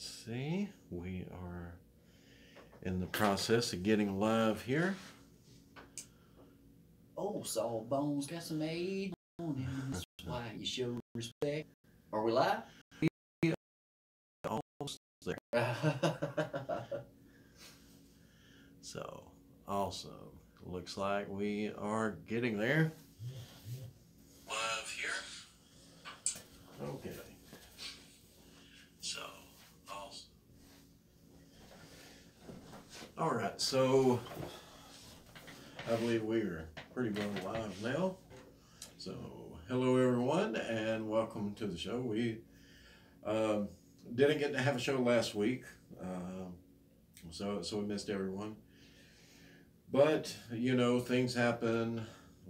Let's see. We are in the process of getting live here. Oh, Sawbones got some age on him. That's why you show respect. Are we live? Yeah, almost there. So, awesome. Looks like we are getting there. Live here. Okay. So, awesome. All right, so I believe we are pretty well live now. So, hello everyone, and welcome to the show. We didn't get to have a show last week, so we missed everyone. But you know, things happen.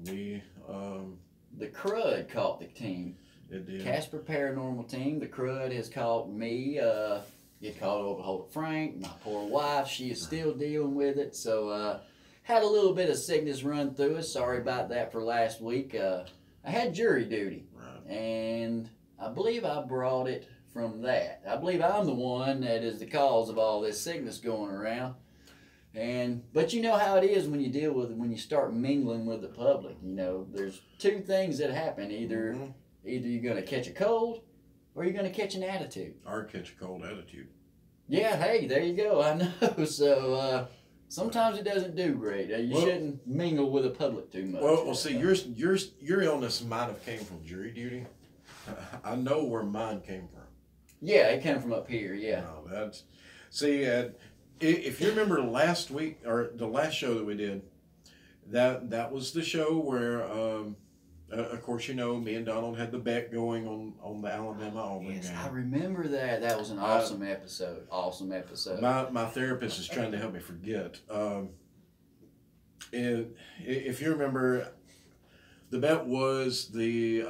We The Crud caught the team. It did. C.A.S.P.I.R Paranormal team. The Crud has caught me. It caught over hold of Frank. My poor wife. She is still dealing with it. So had a little bit of sickness run through us. Sorry about that for last week. I had jury duty, Right. and I believe I brought it from that. I believe I'm the one that is the cause of all this sickness going around. But you know how it is when you start mingling with the public. You know, there's two things that happen. Either you're gonna catch a cold, or you're gonna catch an attitude. Or catch a cold attitude. Yeah, hey, there you go. I know. So sometimes it doesn't do great. You shouldn't mingle with the public too much. Well, see, your illness might have came from jury duty. I know where mine came from. Yeah, it came from up here. Yeah. No, see. If you remember last week or the last show that we did, that was the show where, of course, you know, me and Donald had the bet going on the Alabama-Auburn Yes, game. I remember that. That was an awesome episode. Awesome episode. My therapist is trying to help me forget. If you remember, the bet was the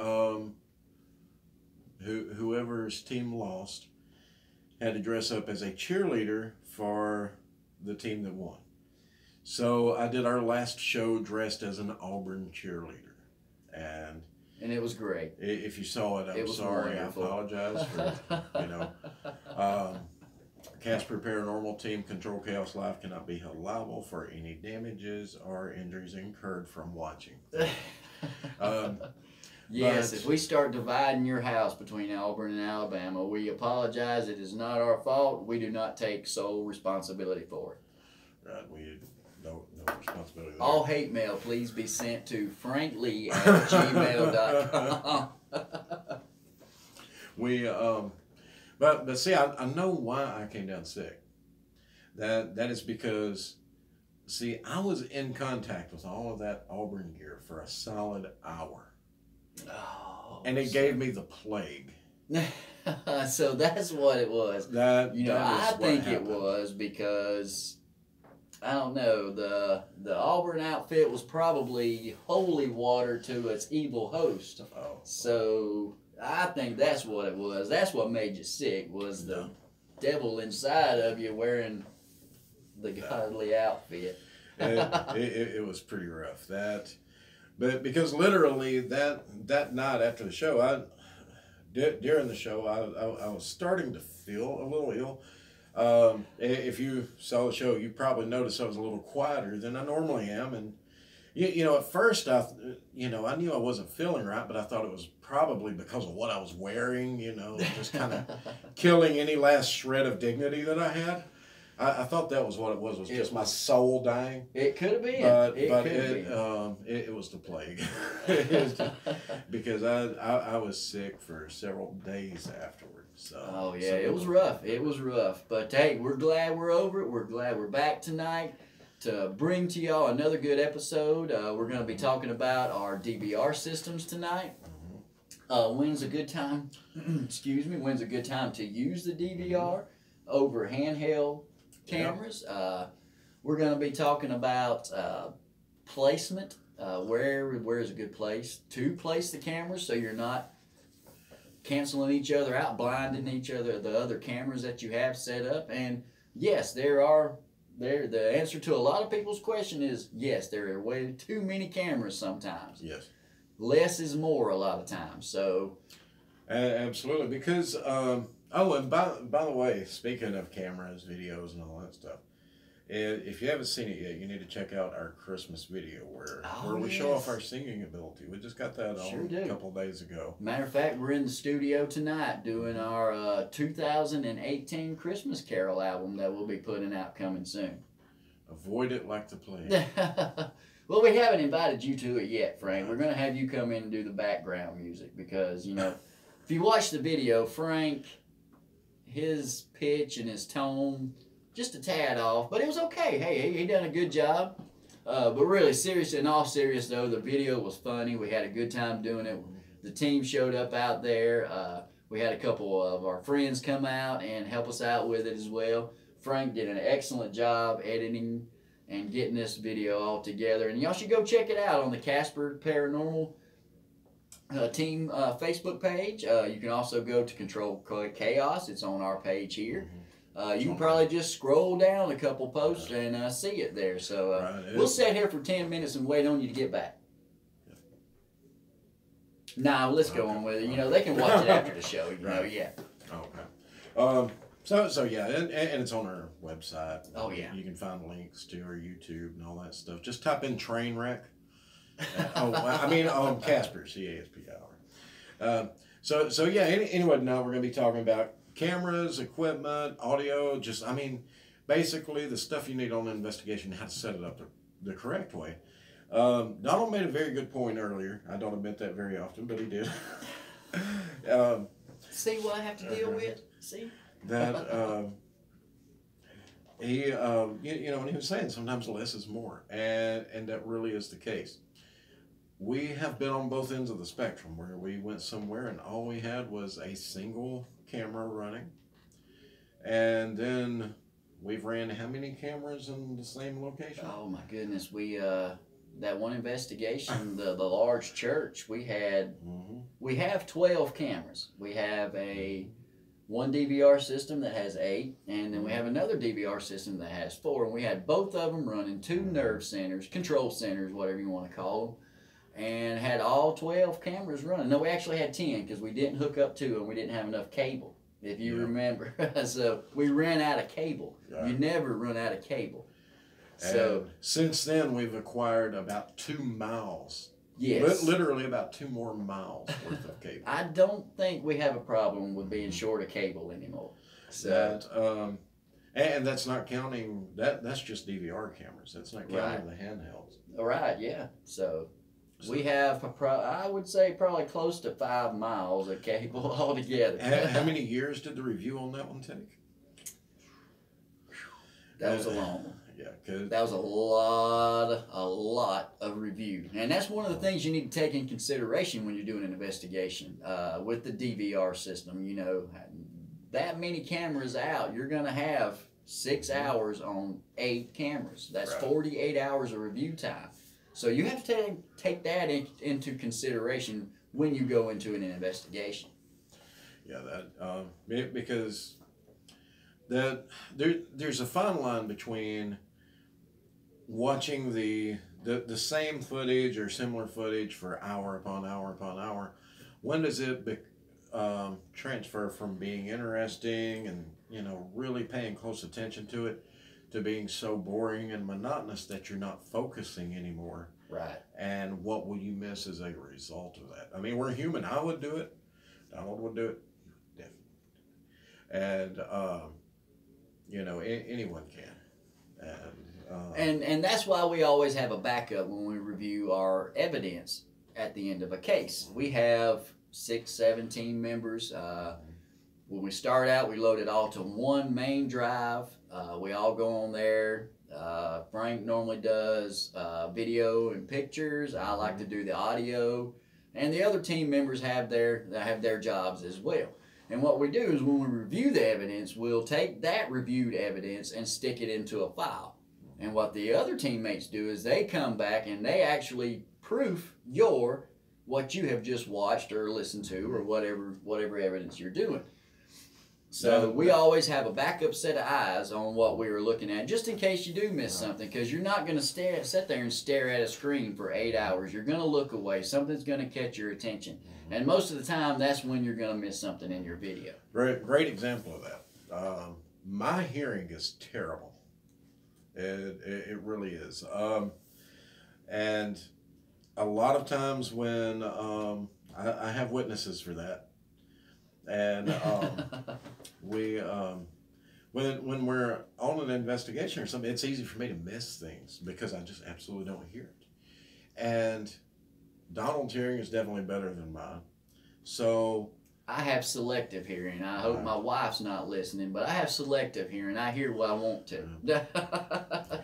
whoever's team lost had to dress up as a cheerleader for the team that won. So I did our last show dressed as an Auburn cheerleader, and it was great. If you saw it, I'm sorry. Wonderful. I apologize for C.A.S.P.I.R Paranormal Team Control Chaos Live cannot be held liable for any damages or injuries incurred from watching. Yes, if we start dividing your house between Auburn and Alabama, we apologize. It is not our fault. We do not take sole responsibility for it. Right, we no responsibility there. All hate mail, please be sent to frankly@gmail.com. But see, I know why I came down sick. That is because, see, I was in contact with all of that Auburn gear for a solid hour. Oh, and it gave me the plague. So that's what it was. I think it was because, I don't know, the Auburn outfit was probably holy water to its evil host. So I think that's what it was. That's what made you sick, was the devil inside of you wearing the godly outfit. It was pretty rough. But because literally that night after the show, during the show, I was starting to feel a little ill. If you saw the show, you probably noticed I was a little quieter than I normally am. And, you know, at first, I knew I wasn't feeling right, but I thought it was probably because of what I was wearing, just kind of killing any last shred of dignity that I had. I thought that was what it was just my soul dying. It could have been. But it was the plague. Because I was sick for several days afterwards. So, it was rough. It was rough. But hey, we're glad we're over it. We're glad we're back tonight to bring to y'all another good episode. We're going to be talking about our DVR systems tonight. When's a good time? Excuse me. When's a good time to use the DVR over handheld cameras? We're going to be talking about placement. Where is a good place to place the cameras so you're not canceling each other out, blinding each other, the other cameras that you have set up. And yes, the answer to a lot of people's question is yes, there are way too many cameras sometimes. Yes. Less is more a lot of times. So absolutely, because Oh, and by the way, speaking of cameras, videos, and all that stuff, if you haven't seen it yet, you need to check out our Christmas video where we show off our singing ability. We just got that on a couple of days ago. Matter of fact, we're in the studio tonight doing our 2018 Christmas Carol album that we'll be putting out coming soon. Avoid it like the plague. Well, we haven't invited you to it yet, Frank. We're going to have you come in and do the background music because, you know, if you watch the video, Frank, his pitch and his tone, just a tad off, but it was okay. Hey, he done a good job. But really, seriously, in all seriousness, though, the video was funny. We had a good time doing it. The team showed up out there. We had a couple of our friends come out and help us out with it as well. Frank did an excellent job editing and getting this video all together. And y'all should go check it out on the C.A.S.P.I.R Paranormal team Facebook page. You can also go to Control Chaos. It's on our page here. You can probably just scroll down a couple posts and see it there. So we'll sit here for 10 minutes and wait on you to get back. Nah, let's go on with it. You know, they can watch it after the show. You know, yeah. Okay. So yeah, and it's on our website. Oh yeah. You can find links to our YouTube and all that stuff. Just type in train wreck. C.A.S.P.I.R, C.A.S.P.I.R. So yeah. Anyway, now we're going to be talking about cameras, equipment, audio. Basically the stuff you need on an investigation, how to set it up the correct way. Donald made a very good point earlier. I don't admit that very often, but he did. See what I have to deal with? See? That he and he was saying sometimes less is more, and that really is the case. We have been on both ends of the spectrum where we went somewhere and all we had was a single camera running, and then we've ran how many cameras in the same location? Oh my goodness, we that one investigation, the large church, we have 12 cameras. We have one DVR system that has 8, and then we have another DVR system that has 4, and we had both of them running 2 nerve centers, control centers, whatever you want to call them, and had all 12 cameras running. No, we actually had 10 because we didn't hook up 2 and we didn't have enough cable, if you remember. So we ran out of cable. Yeah. You never run out of cable. So since then, we've acquired about 2 miles. Yes. Literally about 2 more miles worth of cable. I don't think we have a problem with being short of cable anymore. So and that's not counting that's just DVR cameras. That's not counting the handhelds. All right, yeah. So we have I would say probably close to 5 miles of cable altogether. How many years did the review on that one take? That was a long one. Yeah, that was a lot of review, and that's one of the things you need to take in consideration when you're doing an investigation with the DVR system. You know, that many cameras out, you're going to have 6 hours on 8 cameras. That's 48 hours of review time. So you have to take that into consideration when you go into an investigation. Yeah, because there's a fine line between watching the same footage or similar footage for hour upon hour upon hour. When does it transfer from being interesting and really paying close attention to it to being so boring and monotonous that you're not focusing anymore? Right. And what will you miss as a result of that? I mean, we're human. I would do it. Donald would do it. Definitely. And anyone can. And that's why we always have a backup when we review our evidence at the end of a case. We have 6-7 team members. When we start out, we load it all to one main drive. We all go on there. Frank normally does video and pictures. I like to do the audio, and the other team members have their jobs as well. And what we do is when we review the evidence, we'll take that reviewed evidence and stick it into a file. And what the other teammates do is they come back and they actually proof what you have just watched or listened to or whatever evidence you're doing. So we always have a backup set of eyes on what we were looking at, just in case you do miss something, because you're not going to sit there and stare at a screen for 8 hours. You're going to look away. Something's going to catch your attention. And most of the time, that's when you're going to miss something in your video. Great example of that. My hearing is terrible. It really is. And a lot of times when I have witnesses for that. And when we're on an investigation or something, it's easy for me to miss things because I just absolutely don't hear it. And Donald's hearing is definitely better than mine. So I have selective hearing. I hope my wife's not listening, but I have selective hearing. I hear what I want to.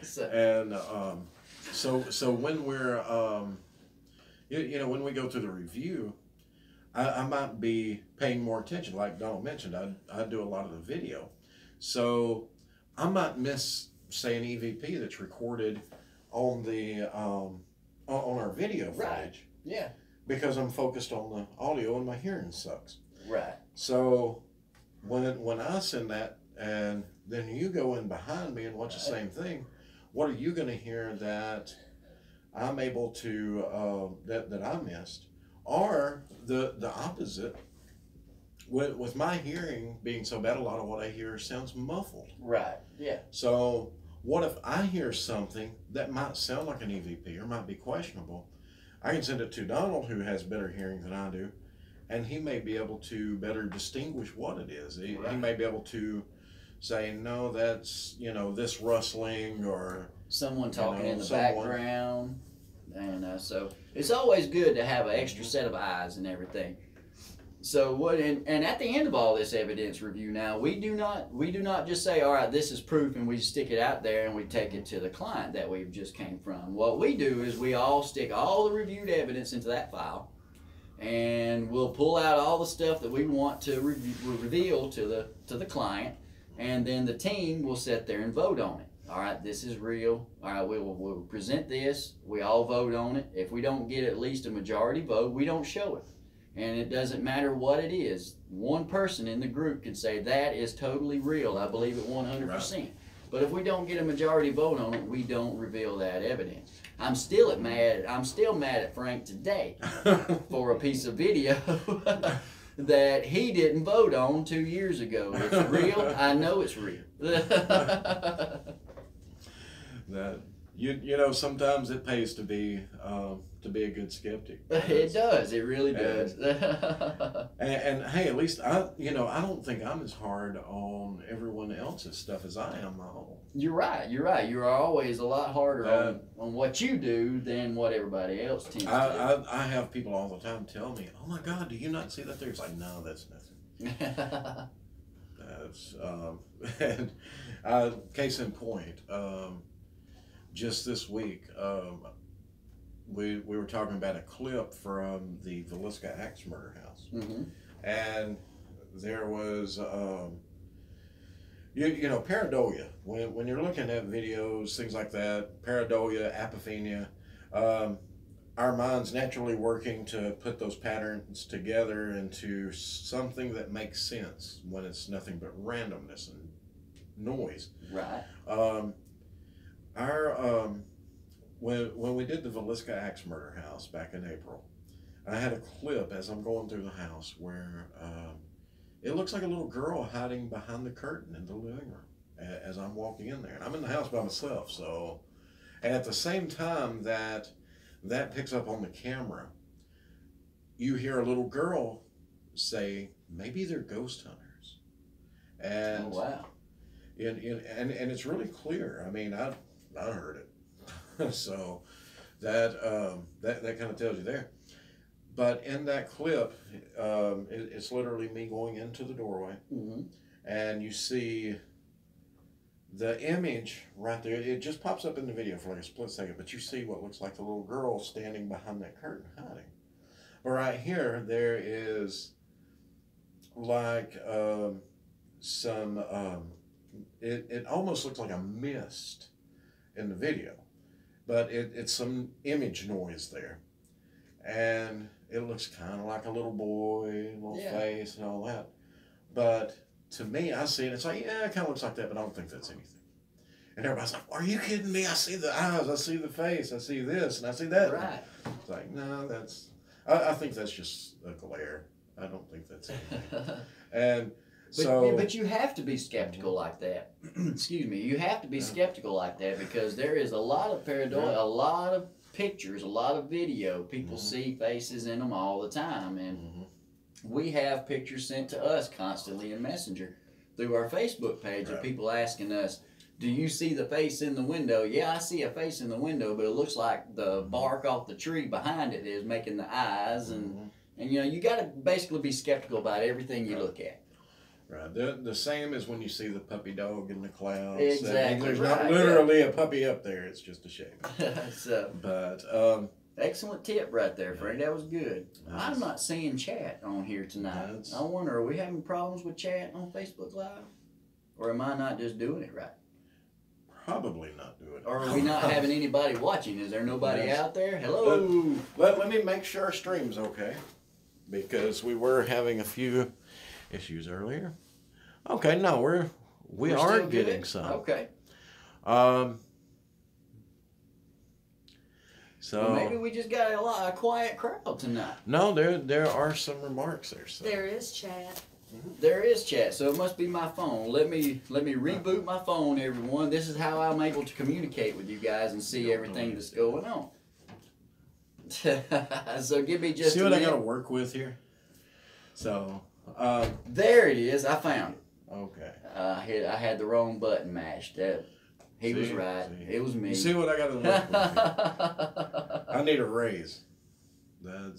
So when we're when we go through the review, I might be paying more attention. Like Donald mentioned, I do a lot of the video. So I might miss, say, an EVP that's recorded on the on our video footage. Right. Yeah. Because I'm focused on the audio and my hearing sucks. Right. So when I send that and then you go in behind me and watch the same thing, what are you going to hear that I'm able to that I missed? Or the opposite, with my hearing being so bad, a lot of what I hear sounds muffled. Right, yeah. So what if I hear something that might sound like an EVP or might be questionable? I can send it to Donald, who has better hearing than I do, and he may be able to better distinguish what it is. He may be able to say, no, that's, this rustling or someone talking in the background. And so it's always good to have an extra set of eyes and everything. So and at the end of all this evidence review now, we do not just say, all right, this is proof, and we stick it out there and we take it to the client that we've just came from. What we do is we all stick all the reviewed evidence into that file, and we'll pull out all the stuff that we want to reveal to the client, and then the team will sit there and vote on it. All right, this is real. All right, we'll present this. We all vote on it. If we don't get at least a majority vote, we don't show it. And it doesn't matter what it is. One person in the group can say, that is totally real. I believe it 100%. Right. But if we don't get a majority vote on it, we don't reveal that evidence. I'm still mad at Frank today for a piece of video that he didn't vote on 2 years ago. It's real. I know it's real. That sometimes it pays to be a good skeptic. It does. It really does. And hey, at least I don't think I'm as hard on everyone else's stuff as I am my own. You're right. You are always a lot harder on what you do than what everybody else tends to do. I have people all the time tell me, "Oh my God, do you not see that there?" It's like, no, that's nothing. That's and case in point. Just this week, we were talking about a clip from the C.A.S.P.I.R murder house, and there was, pareidolia. When you're looking at videos, things like that, pareidolia, apophenia, our mind's naturally working to put those patterns together into something that makes sense when it's nothing but randomness and noise. Right. When we did the C.A.S.P.I.R murder house back in April, I had a clip as I'm going through the house where it looks like a little girl hiding behind the curtain in the living room as I'm walking in there. And I'm in the house by myself, so, and at the same time that picks up on the camera, you hear a little girl say, maybe they're ghost hunters. And, oh, wow. And it's really clear. I mean, I heard it. So that kind of tells you there. But in that clip, it's literally me going into the doorway, and you see the image right there. It just pops up in the video for like a split second, but you see what looks like the little girl standing behind that curtain hiding. But right here, there is like some, it almost looks like a mist in the video, but it's some image noise there, and it looks kind of like a little boy, little face and all that, but to me, I see it. It's like, yeah, it kind of looks like that, but I don't think that's anything. And everybody's like, are you kidding me? I see the eyes, I see the face, I see this, and I see that. Right. It's like, no, that's, I think that's just a glare. I don't think that's anything. And but you have to be skeptical like that. Excuse me. You have to be skeptical like that because there is a lot of pareidolia, a lot of pictures, a lot of video. People see faces in them all the time. And we have pictures sent to us constantly in Messenger through our Facebook page of people asking us, do you see the face in the window? Yeah, I see a face in the window, but it looks like the bark off the tree behind it is making the eyes. And you know, you got to basically be skeptical about everything you look at. Right. The same as when you see the puppy dog in the clouds. Exactly. There's not literally a puppy up there. It's just a shape. So, but excellent tip right there, Frank. That was good. I'm not seeing chat on here tonight. I wonder, are we having problems with chat on Facebook Live? Or am I not just doing it right? Probably not doing it. Or are we not having anybody watching? Is there nobody out there? Hello? Let me make sure our stream's okay. Because we were having a few issues earlier. Okay, no, we are getting some. Okay. So well, maybe we just got a quiet crowd tonight. No, there are some remarks there. So. There is chat. There is chat, so it must be my phone. Let me reboot my phone, everyone. This is how I'm able to communicate with you guys and see everything that's going on. So give me just see what I got to work with here. So there it is. I found it. Okay. I had the wrong button mashed. He was right. See. It was me. You see what I got to work with here? I need a raise. I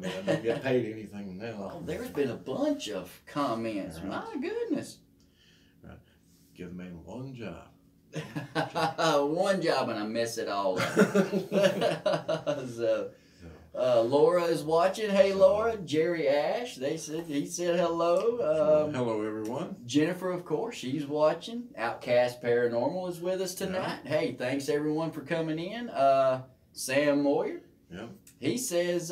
don't get paid anything now. Oh, there's been a bunch of comments. Right. My goodness. Right. Give the man one job. One job and I mess it all up. So, Laura is watching. Hey, Laura. Jerry Ash. He said hello. Hello, everyone. Jennifer, of course, she's watching. Outcast Paranormal is with us tonight. Yeah. Hey, thanks everyone for coming in. Sam Moyer. Yeah. He says,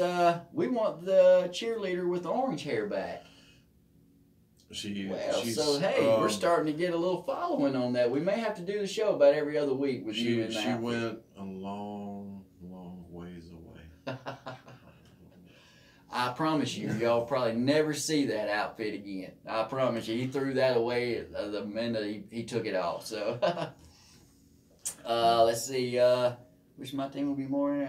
we want the cheerleader with the orange hair back. So hey, we're starting to get a little following on that. We may have to do the show about every other week with you in that. She went a long, long ways away. I promise you, y'all probably never see that outfit again. I promise you, he threw that away the minute he took it off. So, let's see. Wish my team would be more in.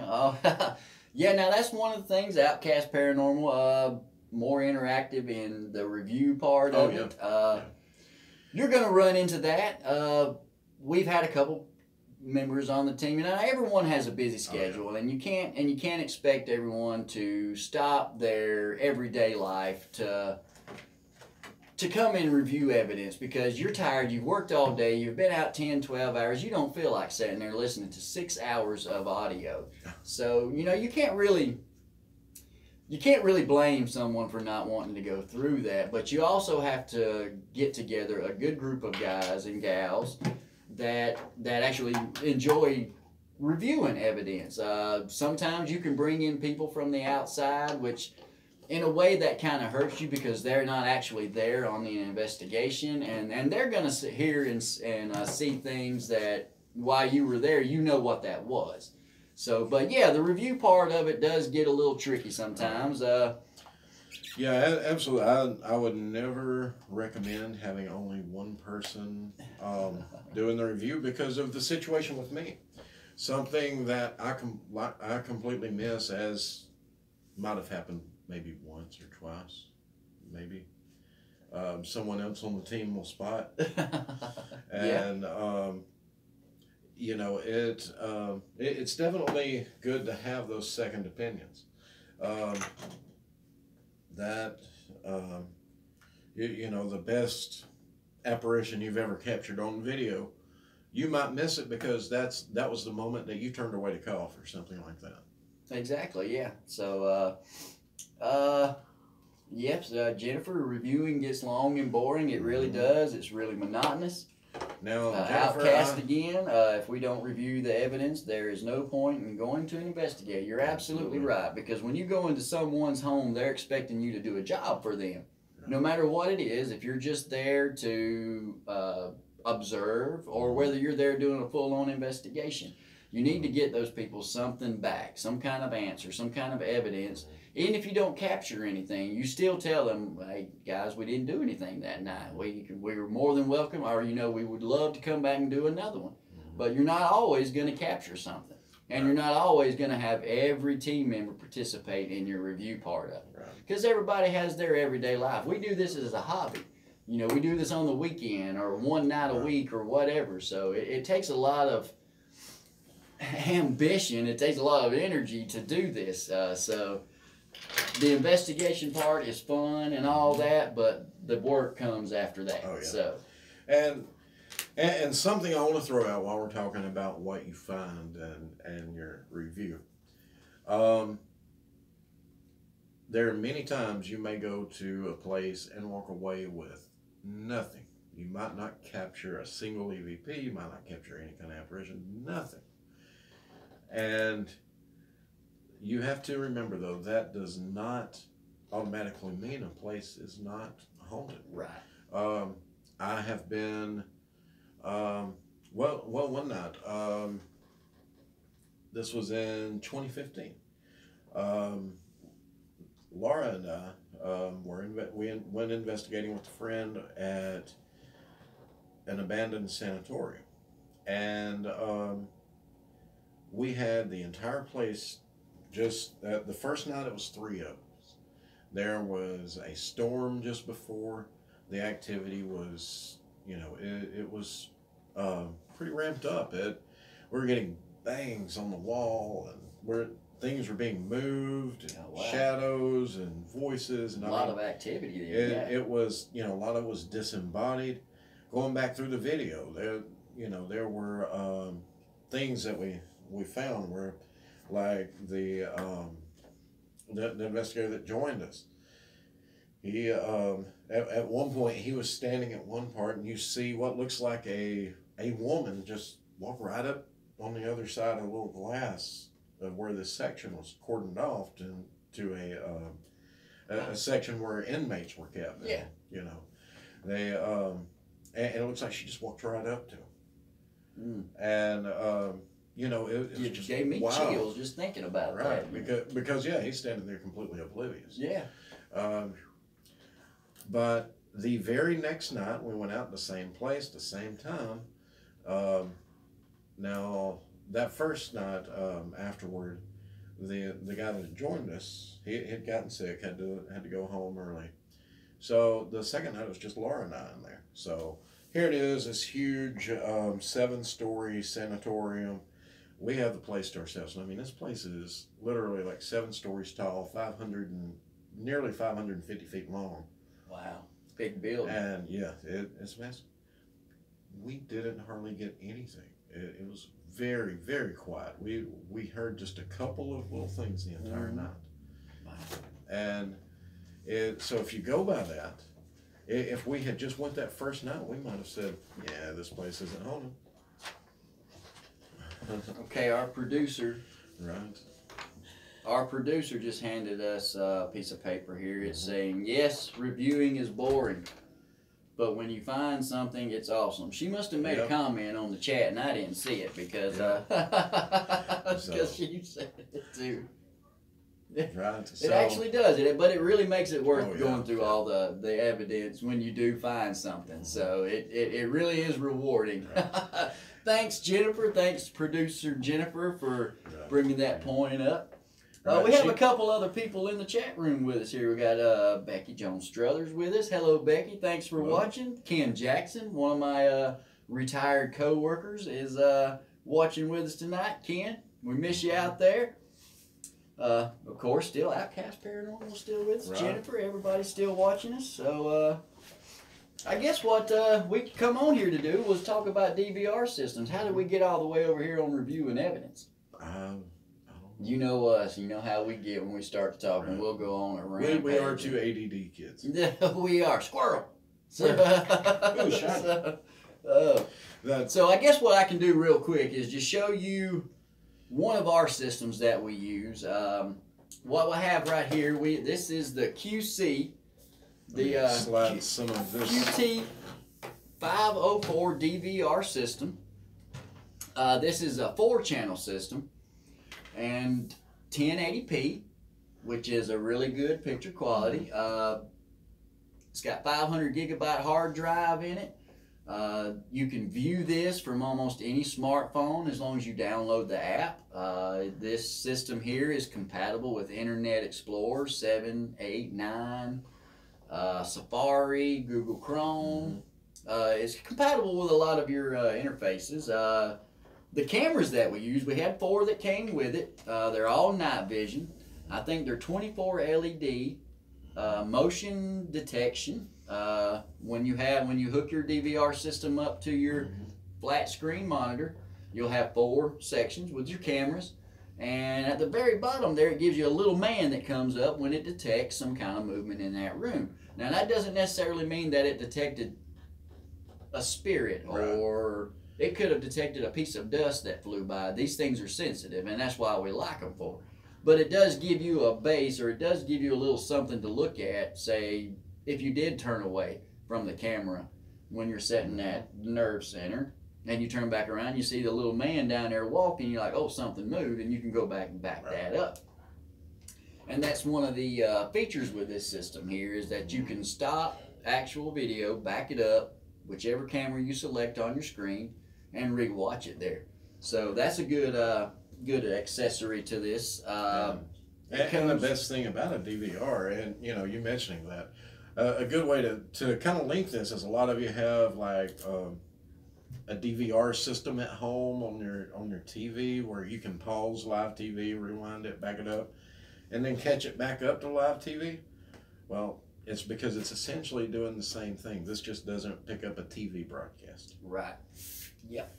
Yeah, now that's one of the things, Outcast Paranormal, more interactive in the review part of it. You're going to run into that. We've had a couple members on the team, and everyone has a busy schedule, and you can't expect everyone to stop their everyday life to come and review evidence because you're tired, you've worked all day, you've been out 10, 12 hours, you don't feel like sitting there listening to 6 hours of audio. So, you can't really blame someone for not wanting to go through that, but you also have to get together a good group of guys and gals that actually enjoy reviewing evidence. Sometimes you can bring in people from the outside, which in a way that kind of hurts you because they're not actually there on the investigation, and they're going to hear and see things that while you were there, you know what that was. So, but yeah, the review part of it does get a little tricky sometimes. Yeah, absolutely. I would never recommend having only one person doing the review because of the situation with me. Something that I completely miss, as might have happened maybe once or twice, maybe. Someone else on the team will spot. And, it's definitely good to have those second opinions. The best apparition you've ever captured on video, you might miss it because that was the moment that you turned away to cough or something like that. Exactly, yeah. So, Jennifer, reviewing gets long and boring. It really does. It's really monotonous. Now, Outcast again. If we don't review the evidence, there is no point in going to investigate. You're absolutely right, because when you go into someone's home, they're expecting you to do a job for them. No matter what it is, if you're just there to observe, or whether you're there doing a full-on investigation, you need to get those people something back, some kind of answer, some kind of evidence. Even if you don't capture anything, you still tell them, hey, guys, we didn't do anything that night. We were more than welcome, or, we would love to come back and do another one. But you're not always going to capture something. And you're not always going to have every team member participate in your review part of it. Because everybody has their everyday life. We do this as a hobby. We do this on the weekend or one night a week or whatever. So it takes a lot of ambition. It takes a lot of energy to do this. So the investigation part is fun and all that, but the work comes after that. Oh, yeah. So, and something I want to throw out while we're talking about what you find and your review. There are many times you may go to a place and walk away with nothing. You might not capture a single EVP. You might not capture any kind of apparition. Nothing. And you have to remember, though, that does not automatically mean a place is not haunted. Right. I have been, one night, this was in 2015. Laura and I we went investigating with a friend at an abandoned sanatorium, and we had the entire place. Just the first night, it was 3 of us. There was a storm just before. The activity was, it was pretty ramped up. We were getting bangs on the wall, and things were being moved, and shadows and voices, and a lot of activity there. It was, a lot of it was disembodied. Going back through the video, there were things that we found where, like the investigator that joined us, he at one point he was standing at one part, and you see what looks like a woman just walk right up on the other side of a little glass of where this section was cordoned off to a section where inmates were kept. Yeah. They and it looks like she just walked right up to him. And it just gave me chills just thinking about that. Right, because he's standing there completely oblivious. Yeah. But the very next night, we went out the same place, the same time. Now, that first night afterward, the guy that joined us, he had gotten sick, had to go home early. So the second night, it was just Laura and I in there. So here it is, this huge 7-story sanatorium. We have the place to ourselves. I mean, this place is literally like 7 stories tall, nearly 550 feet long. Wow, big building. And yeah, it's massive. We didn't hardly get anything. It was very, very quiet. We heard just a couple of little things the entire night. Wow. And so if you go by that, if we had just went that first night, we might have said, yeah, this place isn't haunted. Okay, our producer just handed us a piece of paper here. It's saying, yes, reviewing is boring, but when you find something, it's awesome. She must have made a comment on the chat, and I didn't see it because she said it too. Right. It actually does it, but it really makes it worth going through all the evidence when you do find something. So it really is rewarding. Right. Thanks, Jennifer. Thanks, producer Jennifer, for bringing that point up. We have a couple other people in the chat room with us here. We got Becky Jones Struthers with us. Hello, Becky. Thanks for watching. Ken Jackson, one of my retired co-workers, is watching with us tonight. Ken, we miss you out there. Of course, still Outcast Paranormal still with us. Right. Jennifer, everybody's still watching us. So I guess what we come on here to do was talk about DVR systems. How did we get all the way over here on review and evidence? You know us. You know how we get when we start to talk, and we'll go on a rant. We are 2 ADD kids. We are. Squirrel. So I guess what I can do real quick is just show you one of our systems that we use. What we have right here, this is the QC The slide some of this. QT504 DVR system. This is a 4-channel system and 1080p, which is a really good picture quality. It's got 500 gigabyte hard drive in it. You can view this from almost any smartphone as long as you download the app. This system here is compatible with Internet Explorer 7, 8, 9, Safari, Google Chrome. It's compatible with a lot of your interfaces. The cameras that we use, we had 4 that came with it. They're all night vision. I think they're 24 LED. Motion detection. When you hook your DVR system up to your flat screen monitor, you'll have 4 sections with your cameras, and at the very bottom there it gives you a little man that comes up when it detects some kind of movement in that room. Now that doesn't necessarily mean that it detected a spirit, or it could have detected a piece of dust that flew by. These things are sensitive, and that's why we like them for. But it does give you a base, or it does give you a little something to look at, say, if you did turn away from the camera when you're setting that nerve center, and you turn back around, you see the little man down there walking, you're like, oh, something moved, and you can go back and back that up. And that's one of the features with this system here, is that you can stop actual video, back it up, whichever camera you select on your screen, and re-watch it there. So that's a good accessory to this. And the best thing about a DVR, and you mentioning that, a good way to kind of link this is a lot of you have like a DVR system at home on your TV where you can pause live TV, rewind it, back it up, and then catch it back up to live TV. Well, it's because it's essentially doing the same thing. This just doesn't pick up a TV broadcast. Right. Yep.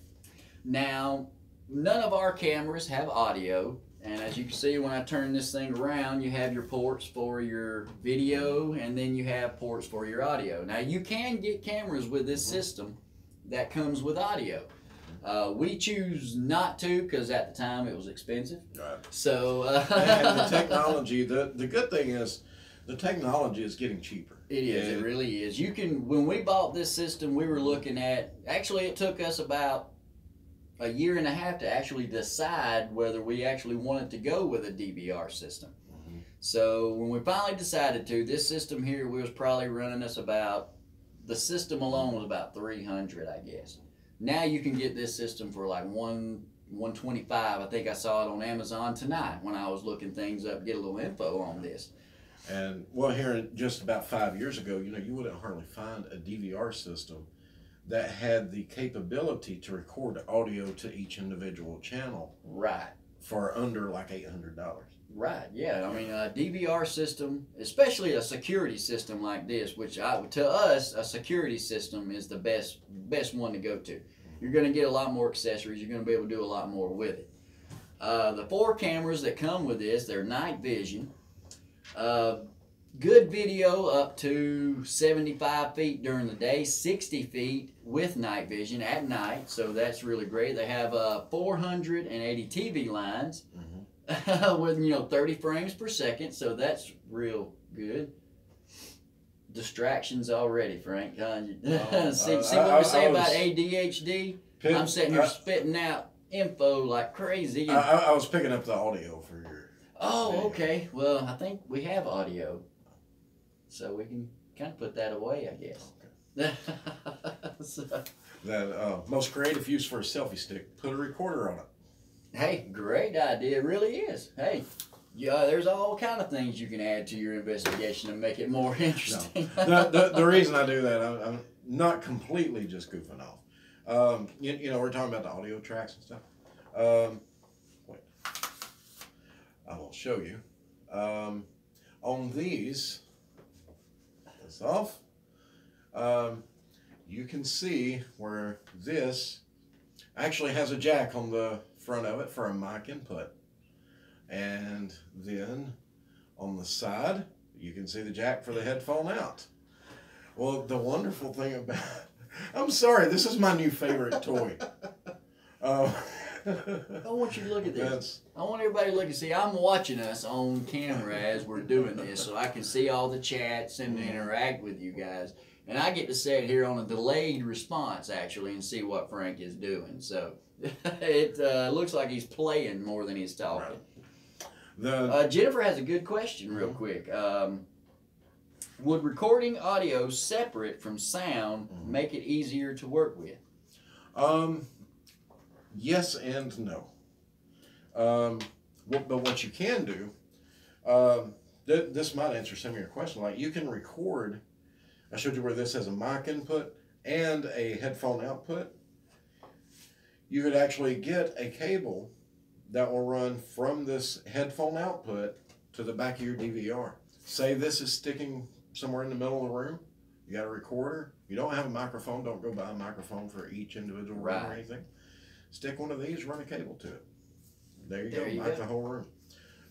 Now, none of our cameras have audio, and as you can see when I turn this thing around, you have your ports for your video, and then you have ports for your audio. Now, you can get cameras with this system that comes with audio. We choose not to because at the time it was expensive. Right. So and the technology, the good thing is the technology is getting cheaper. It is. It really is. You can. When we bought this system, we were looking at. Actually, it took us about a 1.5 years to actually decide whether we actually wanted to go with a DVR system. So when we finally decided to, this system here was probably running us about. The system alone was about $300, I guess. Now you can get this system for like $125. I think I saw it on Amazon tonight when I was looking things up, get a little info on this. And well, here just about 5 years ago, you wouldn't hardly find a DVR system that had the capability to record audio to each individual channel. Right. For under like $800. Right. Yeah. I mean, a DVR system, especially a security system like this, which to us, a security system is the best one to go to. You're going to get a lot more accessories. You're going to be able to do a lot more with it. The 4 cameras that come with this, they're night vision. Good video up to 75 feet during the day, 60 feet with night vision at night, so that's really great. They have 480 TV lines with 30 frames per second, so that's real good. Distractions already, Frank. See what we say about ADHD? I'm sitting here spitting out info like crazy. I was picking up the audio for your... Oh, okay. Well, I think we have audio, so we can kind of put that away, I guess. Okay. So, that most creative use for a selfie stick, put a recorder on it. Hey, great idea. It really is. Hey, yeah, there's all kind of things you can add to your investigation to make it more interesting. No. The reason I do that, I'm not completely just goofing off. We're talking about the audio tracks and stuff. Wait, I will show you. On these, this off, you can see where this actually has a jack on the front of it for a mic input. And then on the side, you can see the jack for the headphone out. Well, the wonderful thing about... I'm sorry, this is my new favorite toy. I want you to look at this. I want everybody to look and see. I'm watching us on camera as we're doing this, so I can see all the chats and interact with you guys. And I get to sit here on a delayed response, actually, and see what Frank is doing. So it looks like he's playing more than he's talking. Right. Jennifer has a good question real quick. Would recording audio separate from sound make it easier to work with? Yes and no. But what you can do, this might answer some of your question. Like you can record, I showed you where this has a mic input and a headphone output. You could actually get a cable that will run from this headphone output to the back of your DVR. Say this is sticking somewhere in the middle of the room. You got a recorder. You don't have a microphone. Don't go buy a microphone for each individual room or anything. Stick one of these, run a cable to it. There you go. Mic the whole room.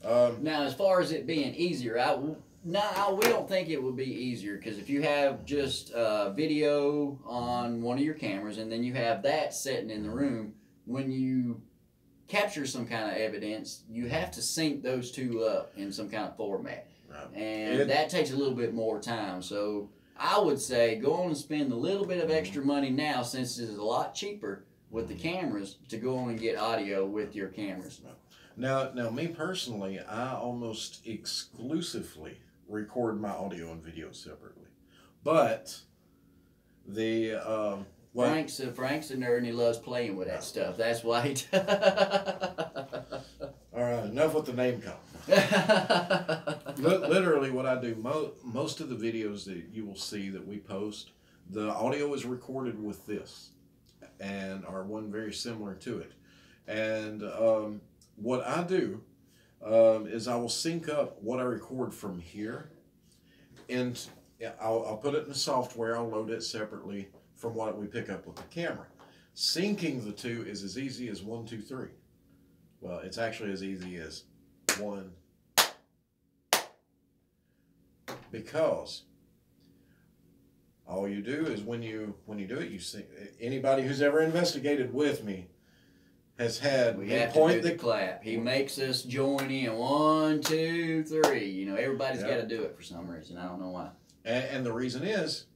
Now, as far as it being easier, we don't think it would be easier because if you have just video on one of your cameras and then you have that sitting in the room, when you capture some kind of evidence, you have to sync those two up in some kind of format. Right. And that takes a little bit more time. So I would say go on and spend a little bit of extra money now, since it is a lot cheaper with the cameras, to go on and get audio with your cameras. Now me personally, I almost exclusively record my audio and video separately. But the Frank's a nerd and he loves playing with that stuff. That's why he All right, enough with the name call. Literally what I do, most of the videos that you will see that we post, the audio is recorded with this and are one very similar to it. And what I do is I will sync up what I record from here, and I'll put it in the software. I'll load it separately from what we pick up with the camera. Syncing the two is as easy as 1, 2, 3. Well, it's actually as easy as 1, because all you do is when you do it, you sync. Anybody who's ever investigated with me has had we have to do the clap. He makes us join in 1, 2, 3. You know, everybody's got to do it for some reason. I don't know why. And the reason is,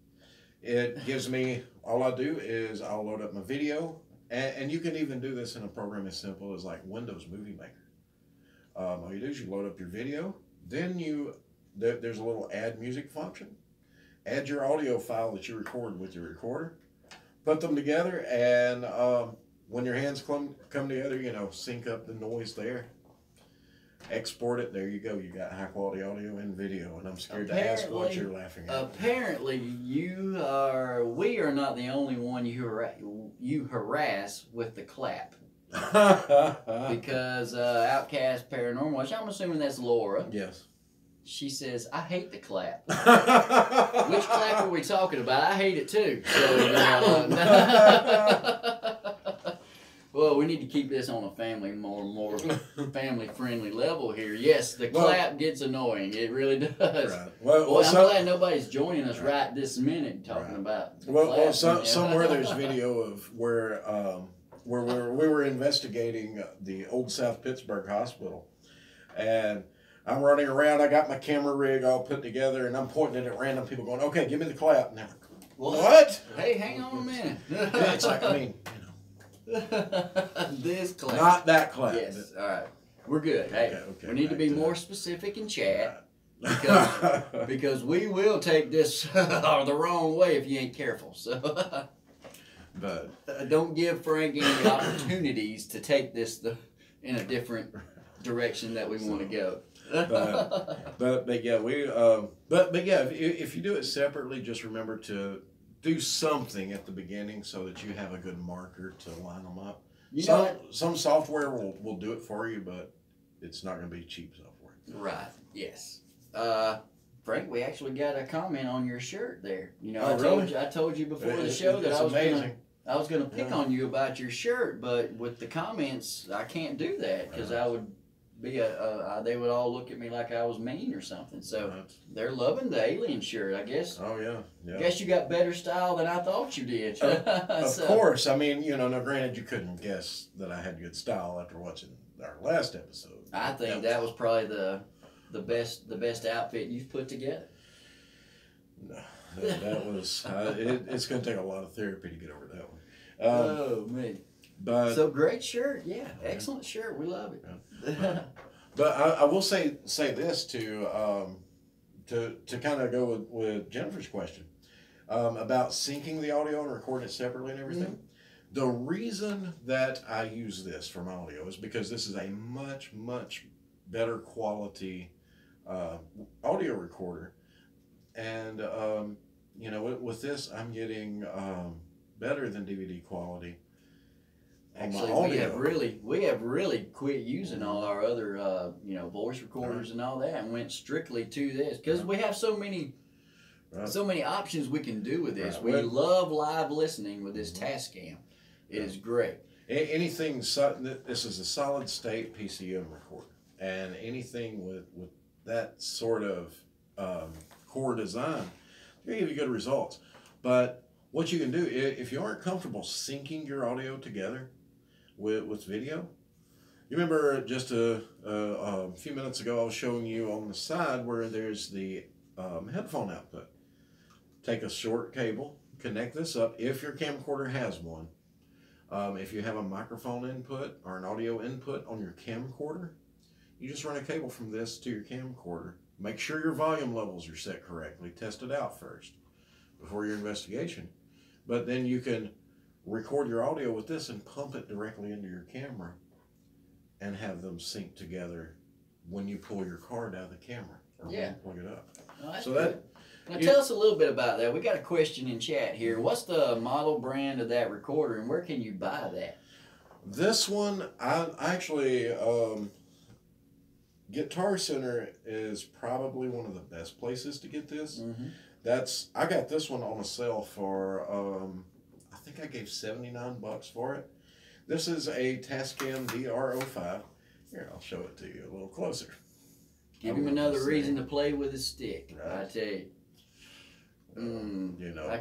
it gives me, all I do is I'll load up my video, and you can even do this in a program as simple as like Windows Movie Maker. All you do is you load up your video, then there's a little add music function. Add your audio file that you record with your recorder, put them together, and when your hands come together, you know, sync up the noise there. Export it. There you go. You got high quality audio and video. And I'm scared to ask what you're laughing at. Apparently, we are not the only one you harass with the clap. Because Outcast Paranormal, which I'm assuming that's Laura. Yes. She says, I hate the clap. Which clap are we talking about? I hate it too. So, well, we need to keep this on a more family-friendly level here. Yes, the clap gets annoying. It really does. Right. Well, I'm glad nobody's joining us right this minute talking about somewhere there's video of where we were investigating the old South Pittsburgh Hospital. And I'm running around. I got my camera rig all put together, and I'm pointing it at random people going, okay, give me the clap. And they're like, what? Hey, hang on a minute. It's like, I mean, this clap. Not that clap. Yes. All right. We're good. Hey, okay, we need to be more specific in chat because we will take this the wrong way if you ain't careful. So, but don't give Frank any opportunities to take this in a different direction that we want to go. but yeah, if you do it separately, just remember to do something at the beginning so that you have a good marker to line them up. Some software will do it for you, but it's not going to be cheap software. Right. Yes. Frank, we actually got a comment on your shirt there. You know, I told you before the show that I was going to pick on you about your shirt, but with the comments, I can't do that because I would they would all look at me like I was mean or something. So Right. they're loving the alien shirt, I guess. Oh yeah, yeah. Guess you got better style than I thought you did. Of course. I mean, now granted, you couldn't guess that I had good style after watching our last episode. I think that was probably the best outfit you've put together. No, that was. It's going to take a lot of therapy to get over that one. Oh man! But So great shirt, yeah, excellent shirt. We love it. Yeah. But I will say this to kind of go with Jennifer's question about syncing the audio and recording it separately and everything. Mm-hmm. The reason that I use this from audio is because this is a much better quality audio recorder, and with this I'm getting better than DVD quality. Actually, we have really quit using all our other voice recorders and all that, and went strictly to this because we have so many options we can do with this. We love live listening with this Tascam. It is great. Anything. This is a solid state PCM recorder, and anything with that sort of core design, they give you good results. But what you can do, if you aren't comfortable syncing your audio together with video, you remember just a few minutes ago I was showing you on the side where there's the headphone output. Take a short cable, connect this up if your camcorder has one. If you have a microphone input or an audio input on your camcorder, you just run a cable from this to your camcorder. Make sure your volume levels are set correctly. Test it out first before your investigation. But then you can record your audio with this and pump it directly into your camera and have them sync together when you pull your card out of the camera or when you plug it up. Oh, that's so good. Now tell us a little bit about that. We got a question in chat here. What's the model brand of that recorder, and where can you buy that? This one, I actually, Guitar Center is probably one of the best places to get this. Mm-hmm. I got this one on a sale for I think I gave $79 for it. This is a Tascam DR05. Here, I'll show it to you a little closer. Give him another reason to play with his stick. Right. I tell you. I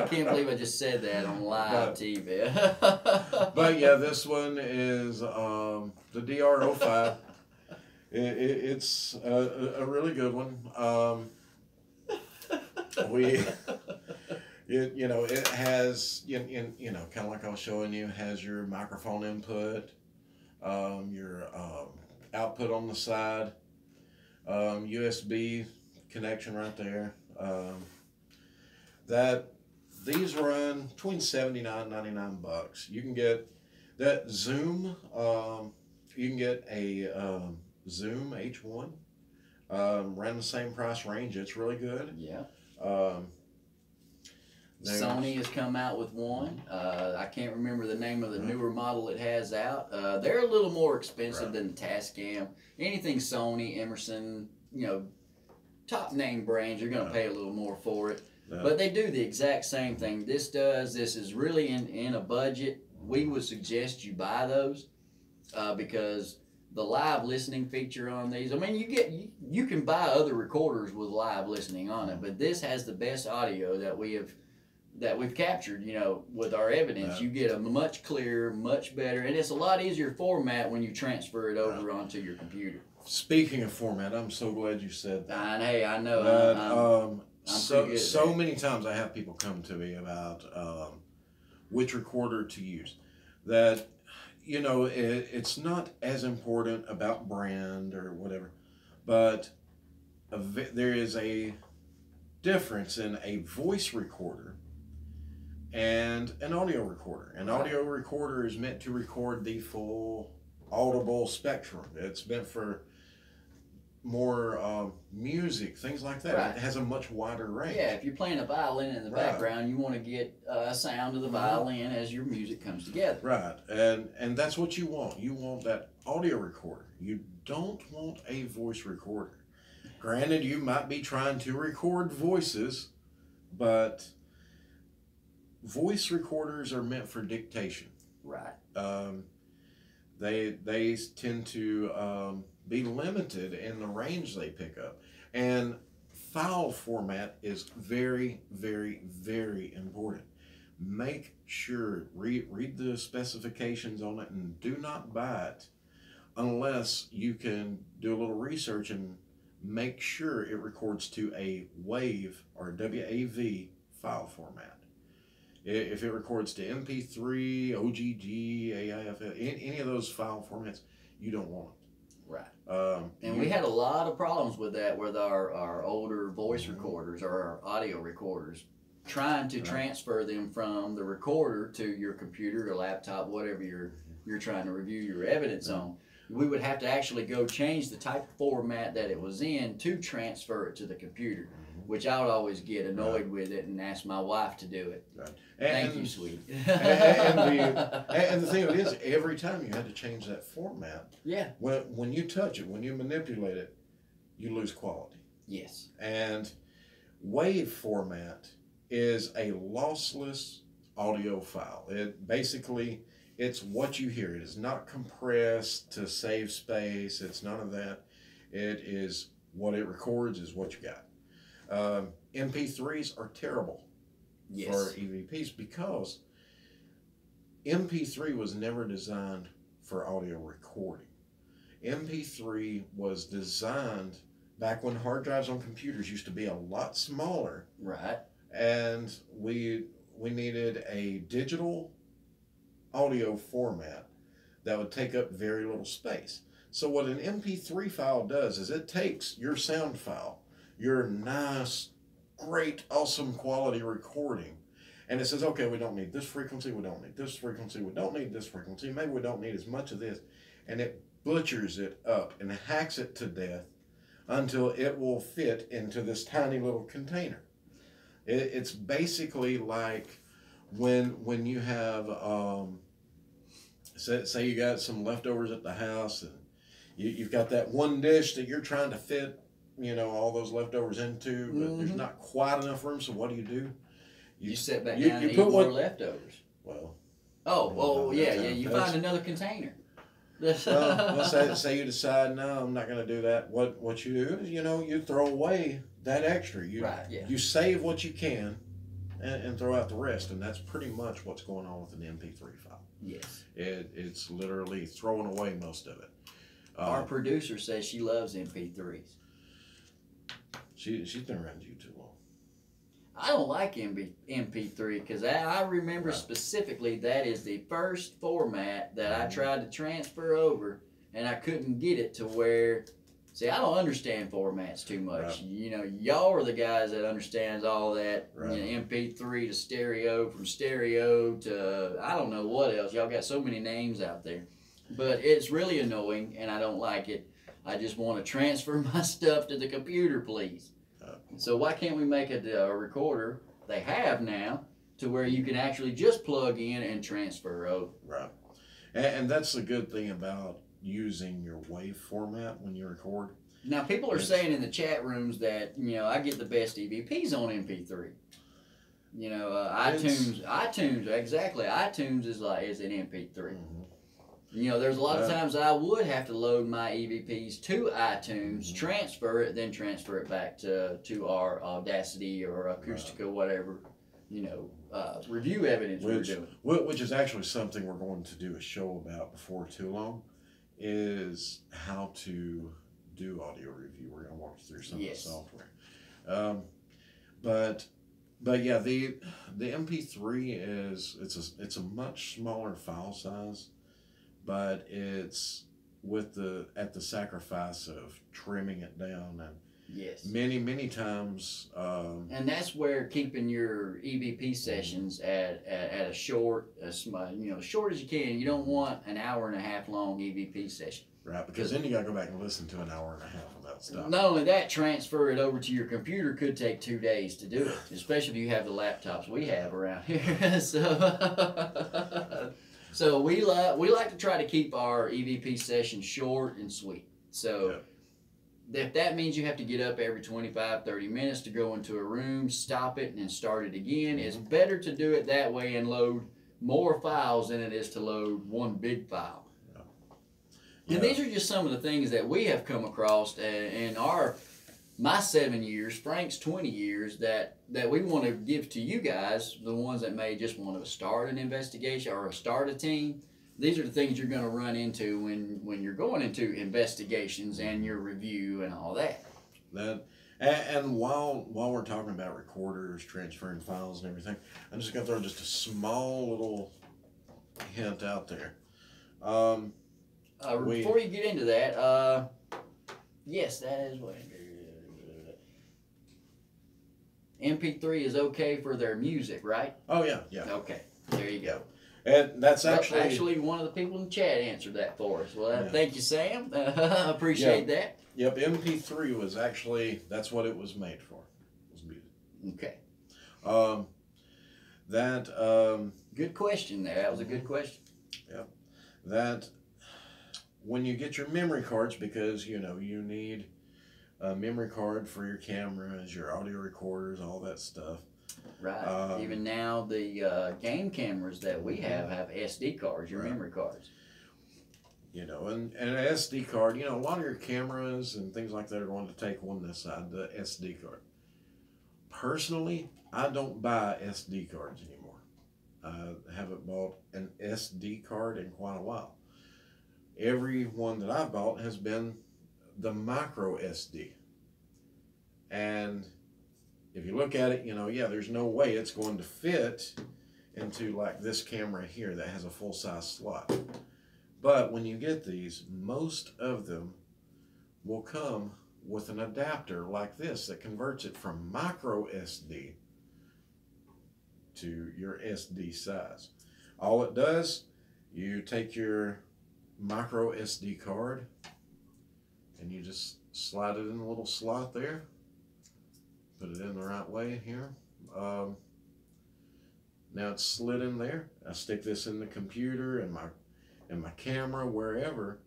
can't believe I just said that on live TV. But yeah, this one is the DR05. It's a really good one. It has kind of like I was showing you, has your microphone input, your output on the side, USB connection right there. These run between $79 and $99. You can get that Zoom. You can get a Zoom H1. Around the same price range. It's really good. Yeah. Sony has come out with one. I can't remember the name of the newer model it has out. They're a little more expensive than the Tascam. Anything Sony, Emerson, top name brands, you're going to pay a little more for it. But they do the exact same thing this does. This is really in a budget. We would suggest you buy those because the live listening feature on these, I mean, you can buy other recorders with live listening on it, but this has the best audio that we've captured, with our evidence. You get a much clearer, much better, and it's a lot easier format when you transfer it over onto your computer. Speaking of format, I'm so glad you said that. Hey, I know. So many times I have people come to me about which recorder to use. That, it's not as important about brand or whatever, but there is a difference in a voice recorder and an audio recorder. An audio recorder is meant to record the full audible spectrum. It's meant for more music, things like that. Right. It has a much wider range. Yeah, if you're playing a violin in the background, you want to get a sound of the violin as your music comes together. Right, and that's what you want. You want that audio recorder. You don't want a voice recorder. Granted, you might be trying to record voices, but voice recorders are meant for dictation. Right. they tend to be limited in the range they pick up, and file format is very, very, very important. Make sure read the specifications on it, and do not buy it unless you can do a little research and make sure it records to a WAV or WAV file format. If it records to MP3, OGG, AIF, any of those file formats, you don't want it. Right. And we had a lot of problems with that with our older voice recorders or our audio recorders, trying to transfer them from the recorder to your computer or laptop, whatever you're trying to review your evidence on. We would have to actually go change the type of format that it was in to transfer it to the computer, which I would always get annoyed with it and ask my wife to do it. Right. Thank you, sweetie. And the thing of it is, every time you had to change that format, yeah, when you touch it, when you manipulate it, you lose quality. Yes. And WAV format is a lossless audio file. It basically, it's what you hear. It is not compressed to save space. It's none of that. It is what it records is what you got. MP3s are terrible for EVPs because MP3 was never designed for audio recording. MP3 was designed back when hard drives on computers used to be a lot smaller. Right. And we needed a digital audio format that would take up very little space. So what an MP3 file does is it takes your sound file, your nice, great, awesome quality recording, and it says, okay, we don't need this frequency, we don't need this frequency, we don't need this frequency, maybe we don't need as much of this, and it butchers it up and hacks it to death until it will fit into this tiny little container. It's basically like when you have, say you got some leftovers at the house, and you've got that one dish that you're trying to fit, all those leftovers into, but there's not quite enough room. So what do? You sit back down and eat more leftovers. Well. Yeah. You find another container. Well, say you decide, no, I'm not going to do that. What you do is, you throw away that extra. You save what you can and throw out the rest, and that's pretty much what's going on with an MP3 file. Yes. It's literally throwing away most of it. Our producer says she loves MP3s. She's been around you too long. I don't like MP3 because I remember specifically that is the first format that I tried to transfer over, and I couldn't get it to where. See, I don't understand formats too much. Right. Y'all are the guys that understands all that. Right. MP3 to stereo, from stereo to I don't know what else. Y'all got so many names out there. But it's really annoying, and I don't like it. I just want to transfer my stuff to the computer, please. So why can't we make a recorder, they have now, to where you can actually just plug in and transfer over? Right. And that's the good thing about using your WAV format when you record. Now, people are saying in the chat rooms that, I get the best EVPs on MP3. iTunes, exactly. iTunes is an MP3. Mm-hmm. There's a lot of times I would have to load my EVPs to iTunes, transfer it, then transfer it back to our Audacity or Acoustica, whatever, review evidence we're doing. Which is actually something we're going to do a show about before too long, is how to do audio review. We're going to walk through some of the software. But yeah, the MP3 it's a much smaller file size. But it's at the sacrifice of trimming it down, and many times. And that's where keeping your EVP sessions at a short, short as you can. You don't want an hour and a half long EVP session. Right, because then you got to go back and listen to an hour and a half of that stuff. Not only that, transfer it over to your computer could take 2 days to do it, especially if you have the laptops we have around here. So we like to try to keep our EVP sessions short and sweet. So if that means you have to get up every 25, 30 minutes to go into a room, stop it, and then start it again, it's better to do it that way and load more files than it is to load one big file. And these are just some of the things that we have come across in my 7 years, Frank's 20 years, that we want to give to you guys, the ones that may just want to start an investigation or start a team. These are the things you're going to run into when you're going into investigations and your review and all that. And while we're talking about recorders, transferring files and everything, I'm just going to throw just a small little hint out there. Before you get into that, yes, that is what MP3 is okay for their music, right? Oh yeah. Okay, there you go. And that's actually one of the people in the chat answered that for us. Well, thank you, Sam. Appreciate that. Yep, MP3 was actually, that's what it was made for. It was music. Okay. Good question there. That was a good question. Yep. That when you get your memory cards, because you need a memory card for your cameras, your audio recorders, all that stuff. Right. Even now, the game cameras that we have SD cards, your memory cards. And an SD card, a lot of your cameras and things like that are going to take on this side, the SD card. Personally, I don't buy SD cards anymore. I haven't bought an SD card in quite a while. Every one that I've bought has been the micro SD. And if you look at it, there's no way it's going to fit into like this camera here that has a full-size slot. But when you get these, most of them will come with an adapter like this that converts it from micro SD to your SD size. All it does, you take your micro SD card and you just slide it in the little slot there, put it in the right way here. Now it's slid in there. I stick this in the computer and my camera, wherever,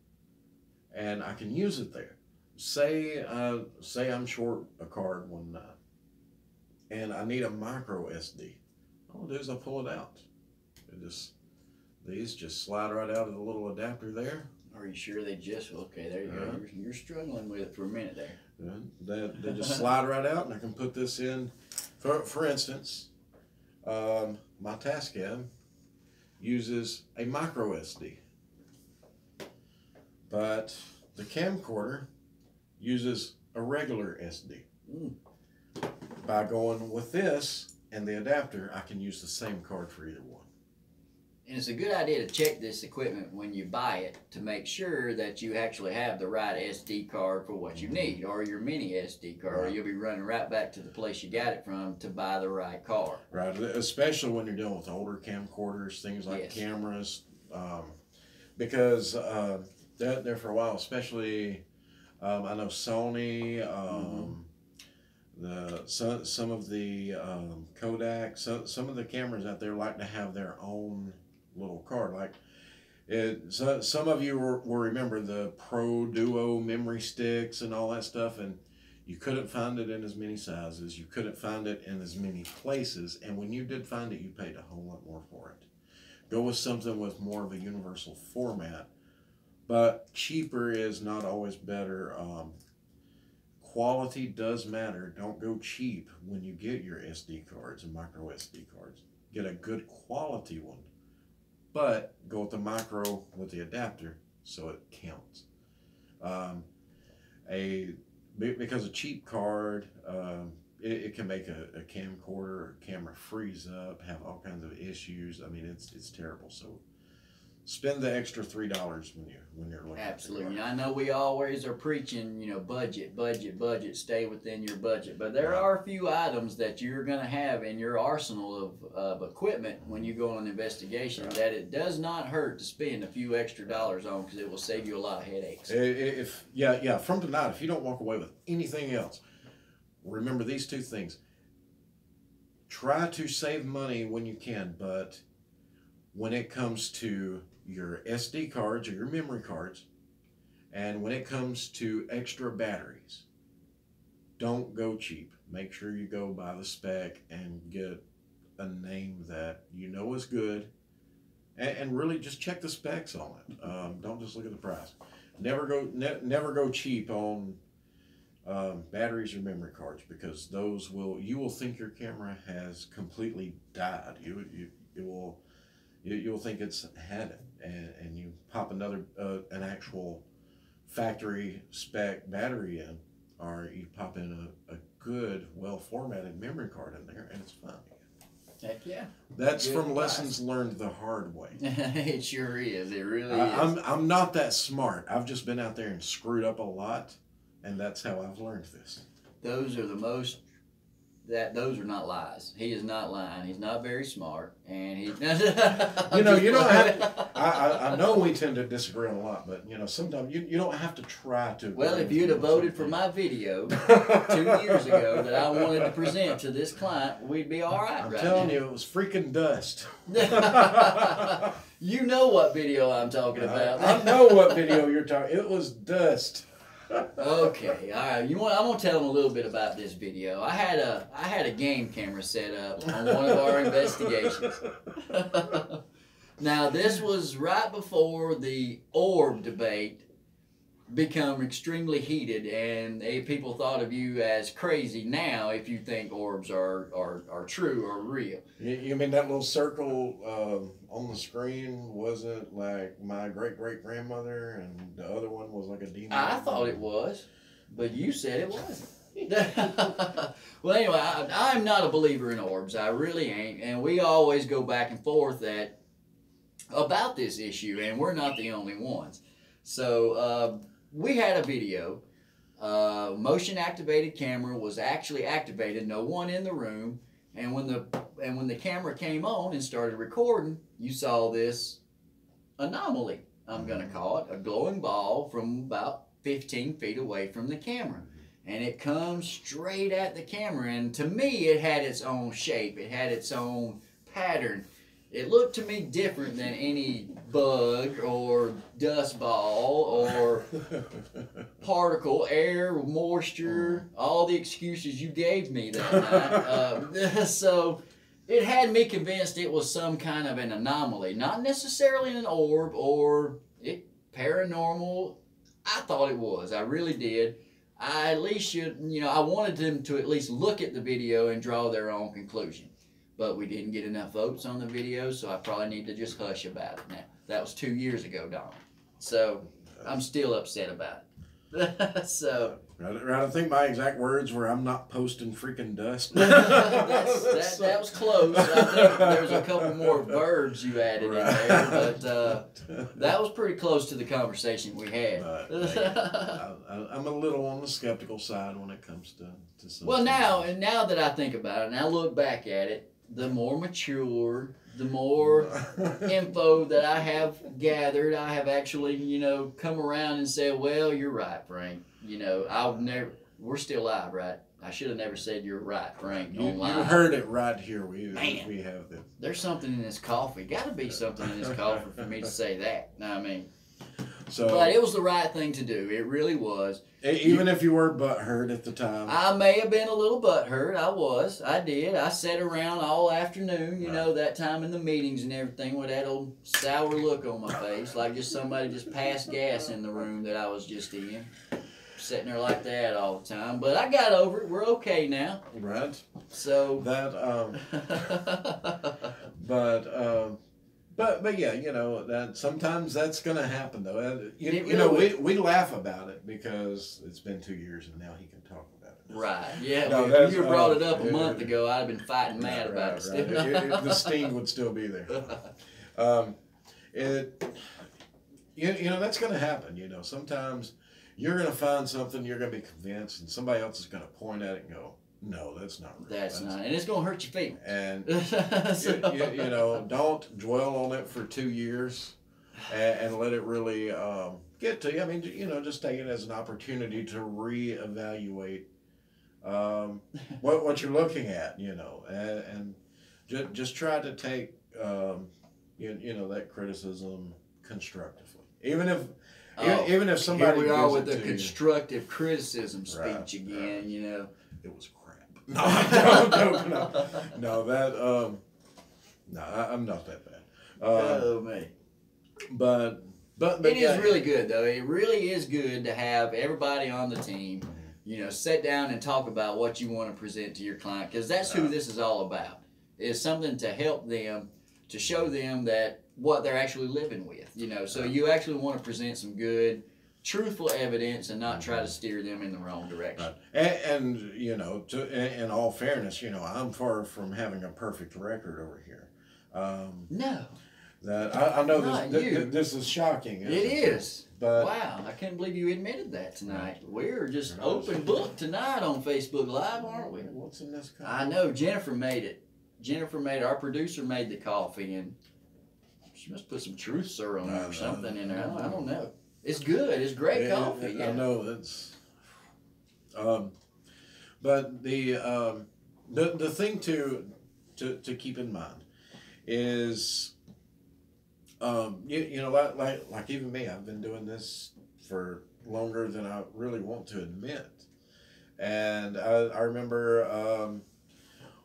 and I can use it there. Say I'm short a card one night and I need a micro SD. All I do is I pull it out. These just slide right out of the little adapter there. Are you sure they just, okay, there you go. You're struggling with it for a minute there. They just slide right out, and I can put this in. For instance, my Tascam uses a micro SD, but the camcorder uses a regular SD. By going with this and the adapter, I can use the same card for either one. And it's a good idea to check this equipment when you buy it to make sure that you actually have the right SD card for what you need, or your mini SD card, or you'll be running right back to the place you got it from to buy the right card. Right, especially when you're dealing with older camcorders, things like cameras, because there for a while, especially I know Sony, some of the Kodak, some of the cameras out there like to have their own little card. Like some of you will remember the Pro Duo memory sticks and all that stuff, and you couldn't find it in as many sizes, you couldn't find it in as many places, and when you did find it, you paid a whole lot more for it. Go with something with more of a universal format, but cheaper is not always better. Quality does matter. Don't go cheap when you get your SD cards and micro SD cards. Get a good quality one, but go with the micro with the adapter so it counts. Because a cheap card, it can make a camcorder or camera freeze up, have all kinds of issues. I mean, it's terrible. So spend the extra $3 when you're looking. Absolutely. I know we always are preaching, budget, stay within your budget. But there are a few items that you're going to have in your arsenal of equipment when you go on an investigation that it does not hurt to spend a few extra dollars on, because it will save you a lot of headaches. From tonight, if you don't walk away with anything else, remember these two things. Try to save money when you can, but when it comes to your SD cards or your memory cards, and when it comes to extra batteries, don't go cheap. Make sure you go by the spec and get a name that you know is good, and really just check the specs on it. Don't just look at the price. never go cheap on batteries or memory cards, because you will think your camera has completely died. You'll think it's had it, and you pop another an actual factory spec battery in, or you pop in a good, well formatted memory card in there, and it's fine. Heck yeah. That's Good from advice. lessons learned the hard way. It sure is. It really is. I'm not that smart. I've just been out there and screwed up a lot, and that's how I've learned this. Those are the most. Those are not lies. He is not lying. He's not very smart, and he. You don't have to. I know we tend to disagree on a lot, but sometimes you don't have to try to. Well, if you'd have voted for my video 2 years ago that I wanted to present to this client, we'd be all right. I'm right telling now. you, it was freaking dust. You know what video I'm talking about. I know what video you're talking. It was dust. Okay, all right. I'm gonna tell them a little bit about this video. I had a game camera set up on one of our investigations. Now this was right before the orb debate become extremely heated, and people thought of you as crazy now if you think orbs are true or real. You mean that little circle on the screen wasn't like my great-great-grandmother, and the other one was like a demon? I thought it was, but you said it wasn't. Well, anyway, I'm not a believer in orbs. I really ain't, and we always go back and forth about this issue, and we're not the only ones. So we had a video. Motion activated camera was actually activated. No one in the room. And when the camera came on and started recording, you saw this anomaly. I'm gonna call it a glowing ball from about 15 feet away from the camera, and it comes straight at the camera. And to me, it had its own shape. It had its own pattern. It looked to me different than any bug or dust ball or particle, air, moisture, all the excuses you gave me that night. So it had me convinced it was some kind of an anomaly, not necessarily an orb or paranormal. I thought it was. I really did. I at least I wanted them to at least look at the video and draw their own conclusion. But we didn't get enough votes on the video, so I probably need to just hush about it now. That was 2 years ago, Don. So I'm still upset about it. So I think my exact words were, "I'm not posting freaking dust." that was close. I think there's a couple more verbs you added in there, but that was pretty close to the conversation we had. I'm a little on the skeptical side when it comes to some. Well, now that I think about it, and I look back at it, the more mature, the more info that I have gathered, I have actually, come around and said, well, you're right, Frank. We're still live, right? I should have never said you're right, Frank. You heard it right here. We have this. There's something in this coffee. Got to be something in this coffee for me to say that. But it was the right thing to do. It really was. Even if you were butthurt at the time. I may have been a little butthurt. I did. I sat around all afternoon, that time in the meetings and everything with that old sour look on my face, like just somebody just passed gas in the room that I was just in. Sitting there like that all the time. But I got over it. We're okay now. Right. So. But yeah, that sometimes that's gonna happen though. We laugh about it because it's been 2 years and now he can talk about it. Right. Yeah. If you brought it up a month ago, I'd have been fighting mad about it still. The sting would still be there. That's gonna happen. Sometimes you're gonna find something, you're gonna be convinced, and somebody else is gonna point at it and go, "No, that's not real. That's not," and it's gonna hurt your feelings. And don't dwell on it for 2 years, and let it really get to you. I mean, just take it as an opportunity to reevaluate what you're looking at. And just try to take that criticism constructively, even if somebody. Here we are with the constructive criticism speech again. It was crap. No, I'm not that bad. Oh man. But But It is yeah, really good, though. It really is good to have everybody on the team, sit down and talk about what you want to present to your client, because that's who this is all about. It's something to help them, to show them that what they're actually living with, So you actually want to present some good, truthful evidence and not try to steer them in the wrong direction. Right. And in all fairness, I'm far from having a perfect record over here. No. That I know Not this is shocking. It is. But wow, I can't believe you admitted that tonight. We're just open book tonight on Facebook Live, aren't we? What's in this coffee? I know Jennifer made it. Our producer made the coffee, and she must put some truth serum or something in there. I don't know. It's good. It's great coffee. Yeah. I know it's. But the thing to keep in mind is, like even me, I've been doing this for longer than I really want to admit, and I remember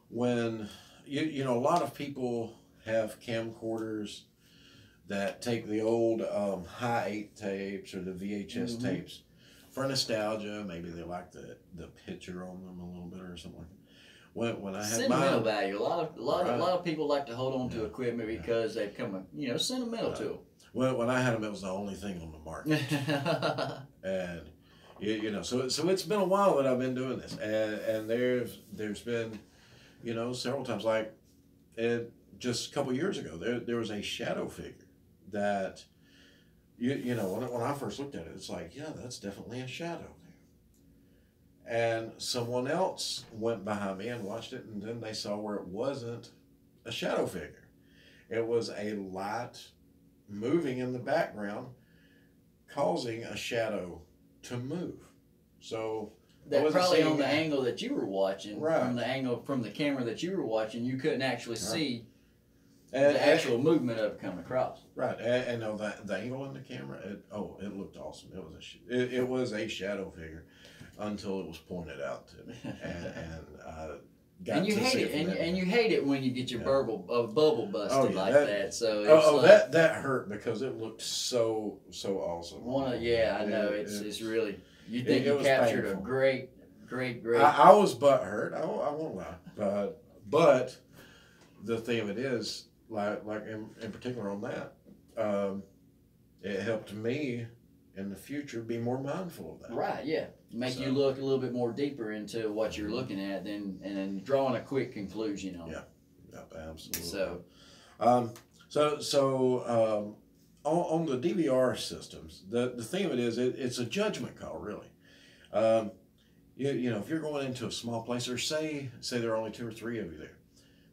when a lot of people have camcorders that take the old high 8 tapes or the VHS tapes for nostalgia. Maybe they like the picture on them a little bit or something like that. When I had sentimental value, a lot of people like to hold on to equipment because they've come sentimental to them. Well, when I had them, it was the only thing on the market, and so it's been a while that I've been doing this, and there's been several times, like just a couple years ago, there was a shadow figure that when I first looked at it, it's like, yeah, that's definitely a shadow. And someone else went behind me and watched it, and then they saw where it wasn't a shadow figure. It was a light moving in the background, causing a shadow to move. So that probably on the angle that you were watching, right. from the camera that you were watching, you couldn't actually see the actual movement of it come across. Right, and the angle in the camera, it looked awesome. It was a shadow figure. Until it was pointed out to me, and got and you to hate see it, and you hate it when you get your bubble busted that. So that hurt because it looked so awesome. I know it's really, you think you captured painful. A great. I was butthurt. I won't lie, but the thing of it is, like in particular on that, it helped me in the future be more mindful of that. Right, yeah. Make you look a little bit more deeper into what you're looking at and then drawing a quick conclusion on it. Yeah, absolutely. So on the DVR systems, the thing of it is, it's a judgment call, really. If you're going into a small place, or say there are only 2 or 3 of you there,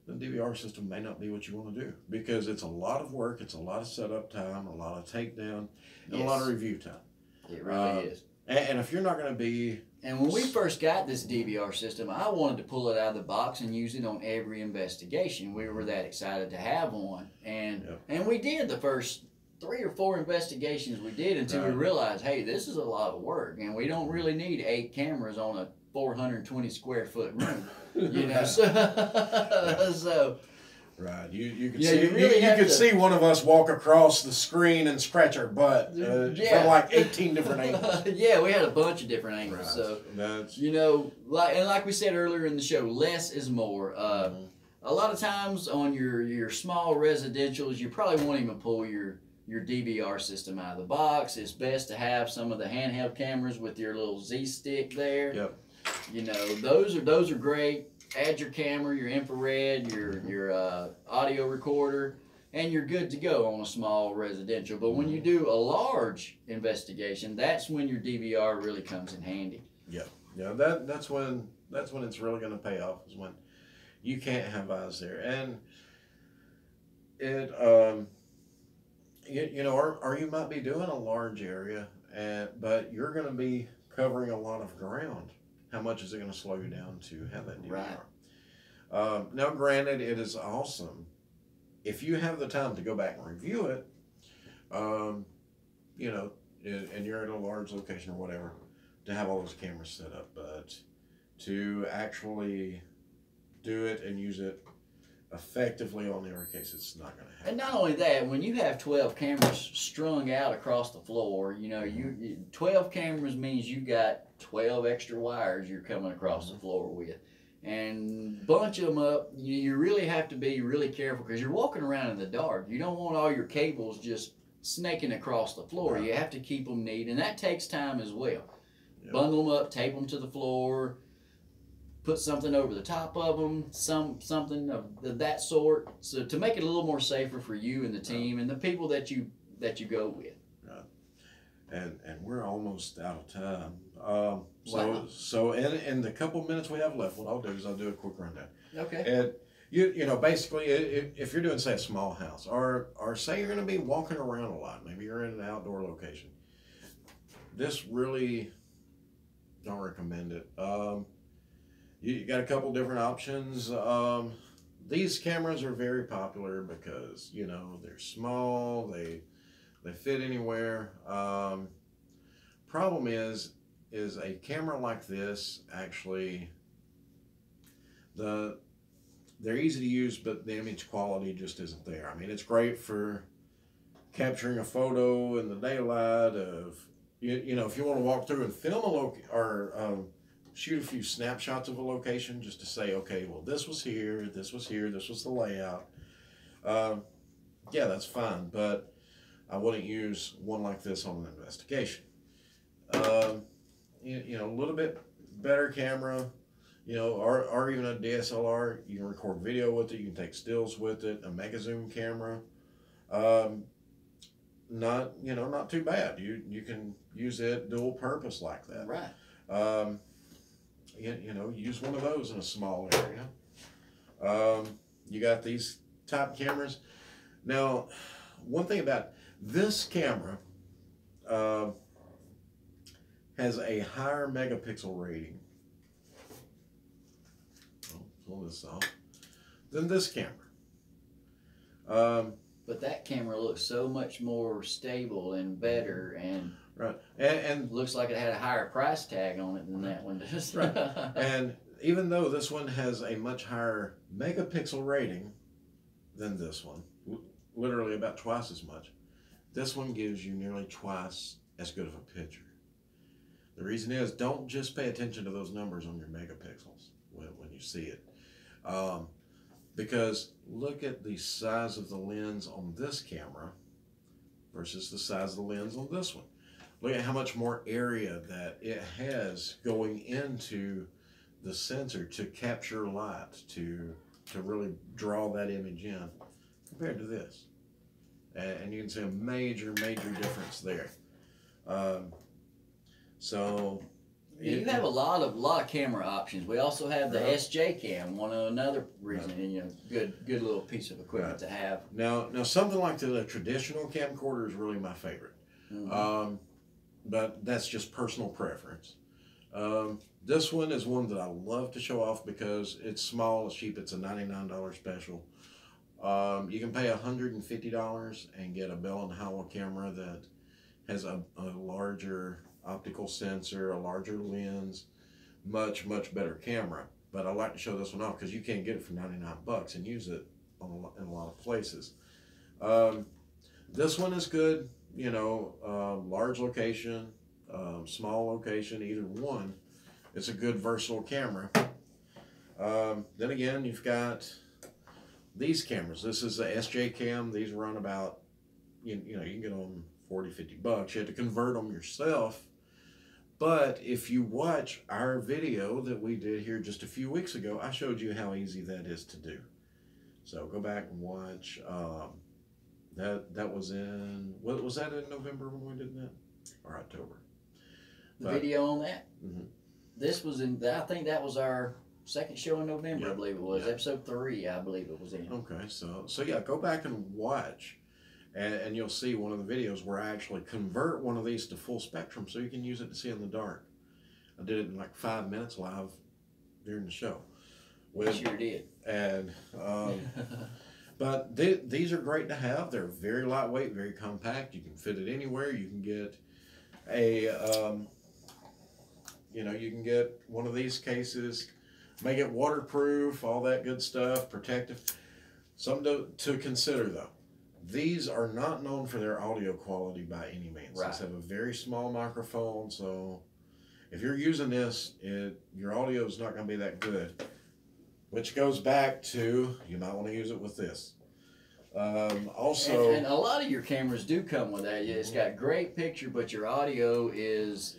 the DVR system may not be what you want to do, because it's a lot of work, it's a lot of setup time, a lot of takedown, and a lot of review time. It really is. And if you're not going to be... And when we first got this DVR system, I wanted to pull it out of the box and use it on every investigation. We were that excited to have one. And we did the first 3 or 4 investigations we did until we realized, hey, this is a lot of work, and we don't really need 8 cameras on a 420 square foot room. So right, you could see you could see one of us walk across the screen and scratch our butt from like 18 different angles. Yeah, we had a bunch of different angles. Right. So that's like we said earlier in the show, less is more. A lot of times on your small residentials, you probably won't even pull your DVR system out of the box. It's best to have some of the handheld cameras with your little Z stick there. Yep. Those are great. Add your camera, your infrared, your audio recorder, and you're good to go on a small residential. But when you do a large investigation, that's when your DVR really comes in handy. Yeah. That's when it's really going to pay off, is when you can't have eyes there, and it or you might be doing a large area, but you're going to be covering a lot of ground. How much is it going to slow you down to have that DVR? Right. Now, granted, it is awesome if you have the time to go back and review it. And you're in a large location or whatever, to have all those cameras set up, but to actually do it and use it effectively on every case, it's not going to happen. And not only that, when you have 12 cameras strung out across the floor, you know, 12 cameras means you got 12 extra wires you're coming across the floor with. And bunch them up, you really have to be really careful because you're walking around in the dark. You don't want all your cables just snaking across the floor. Right. You have to keep them neat, and that takes time as well. Yep. Bundle them up, tape them to the floor, put something over the top of them, something of that sort, so to make it a little more safer for you and the team and the people that you go with. Right. And we're almost out of time. Wow. So in the couple minutes we have left, what I'll do is I'll do a quick rundown. Okay. And you know, basically, if you're doing, say, a small house, or say you're going to be walking around a lot, maybe you're in an outdoor location, this really don't recommend it. You got a couple different options. These cameras are very popular because, you know, they're small, they fit anywhere. Problem is a camera like this actually, they're easy to use, but the image quality just isn't there. I mean, it's great for capturing a photo in the daylight of, you know, if you want to walk through and film or shoot a few snapshots of a location just to say, okay, well, this was here, this was here, this was the layout. Yeah, that's fine, but I wouldn't use one like this on an investigation. You know, a little bit better camera, you know, or even a DSLR. You can record video with it. You can take stills with it. A mega zoom camera, not too bad. You can use it dual purpose like that. Right. You know, use one of those in a small area. You got these type cameras. Now, one thing about this camera has a higher megapixel rating. I'll pull this off. Than this camera. But that camera looks so much more stable and better, and right, and looks like it had a higher price tag on it than that one does. Right. And even though this one has a much higher megapixel rating than this one, literally about twice as much, this one gives you nearly twice as good of a picture. The reason is, don't just pay attention to those numbers on your megapixels when you see it. Because look at the size of the lens on this camera versus the size of the lens on this one. Look at how much more area that it has going into the sensor to capture light, to really draw that image in compared to this. And you can see a major difference there. So yeah, you have a lot of camera options. We also have the SJ cam, another reason, and you know, good little piece of equipment to have. Now something like the traditional camcorder is really my favorite. Mm-hmm. But that's just personal preference. This one is one that I love to show off because it's small, it's cheap, it's a $99 special. You can pay $150 and get a Bell & Howell camera that has a larger optical sensor, a larger lens, much better camera. But I like to show this one off because you can't get it for $99 and use it in a lot of places. This one is good, you know, large location, small location, either one. It's a good versatile camera. Then again, you've got these cameras. This is the SJ cam. These run about, you know, you can get them $40-50. You have to convert them yourself. But if you watch our video that we did here just a few weeks ago, I showed you how easy that is to do. So go back and watch. That was in, what was that in November when we did that? Or October? The video on that? Mm-hmm. This was in, I think that was our second show in November, Yep. I believe it was. Yep. Episode 3, I believe it was in. Okay, so yeah, go back and watch. And you'll see one of the videos where I actually convert one of these to full spectrum so you can use it to see in the dark. I did it in like 5 minutes live during the show. We sure did. And but these are great to have. They're very lightweight, very compact. You can fit it anywhere. You can get a you know, you can get one of these cases, make it waterproof, all that good stuff, protective. Something to consider though. These are not known for their audio quality by any means. Right. These have a very small microphone, so if you're using this, your audio is not going to be that good. Which goes back to, you might want to use it with this. Also, and a lot of your cameras do come with that. It's got great picture, but your audio is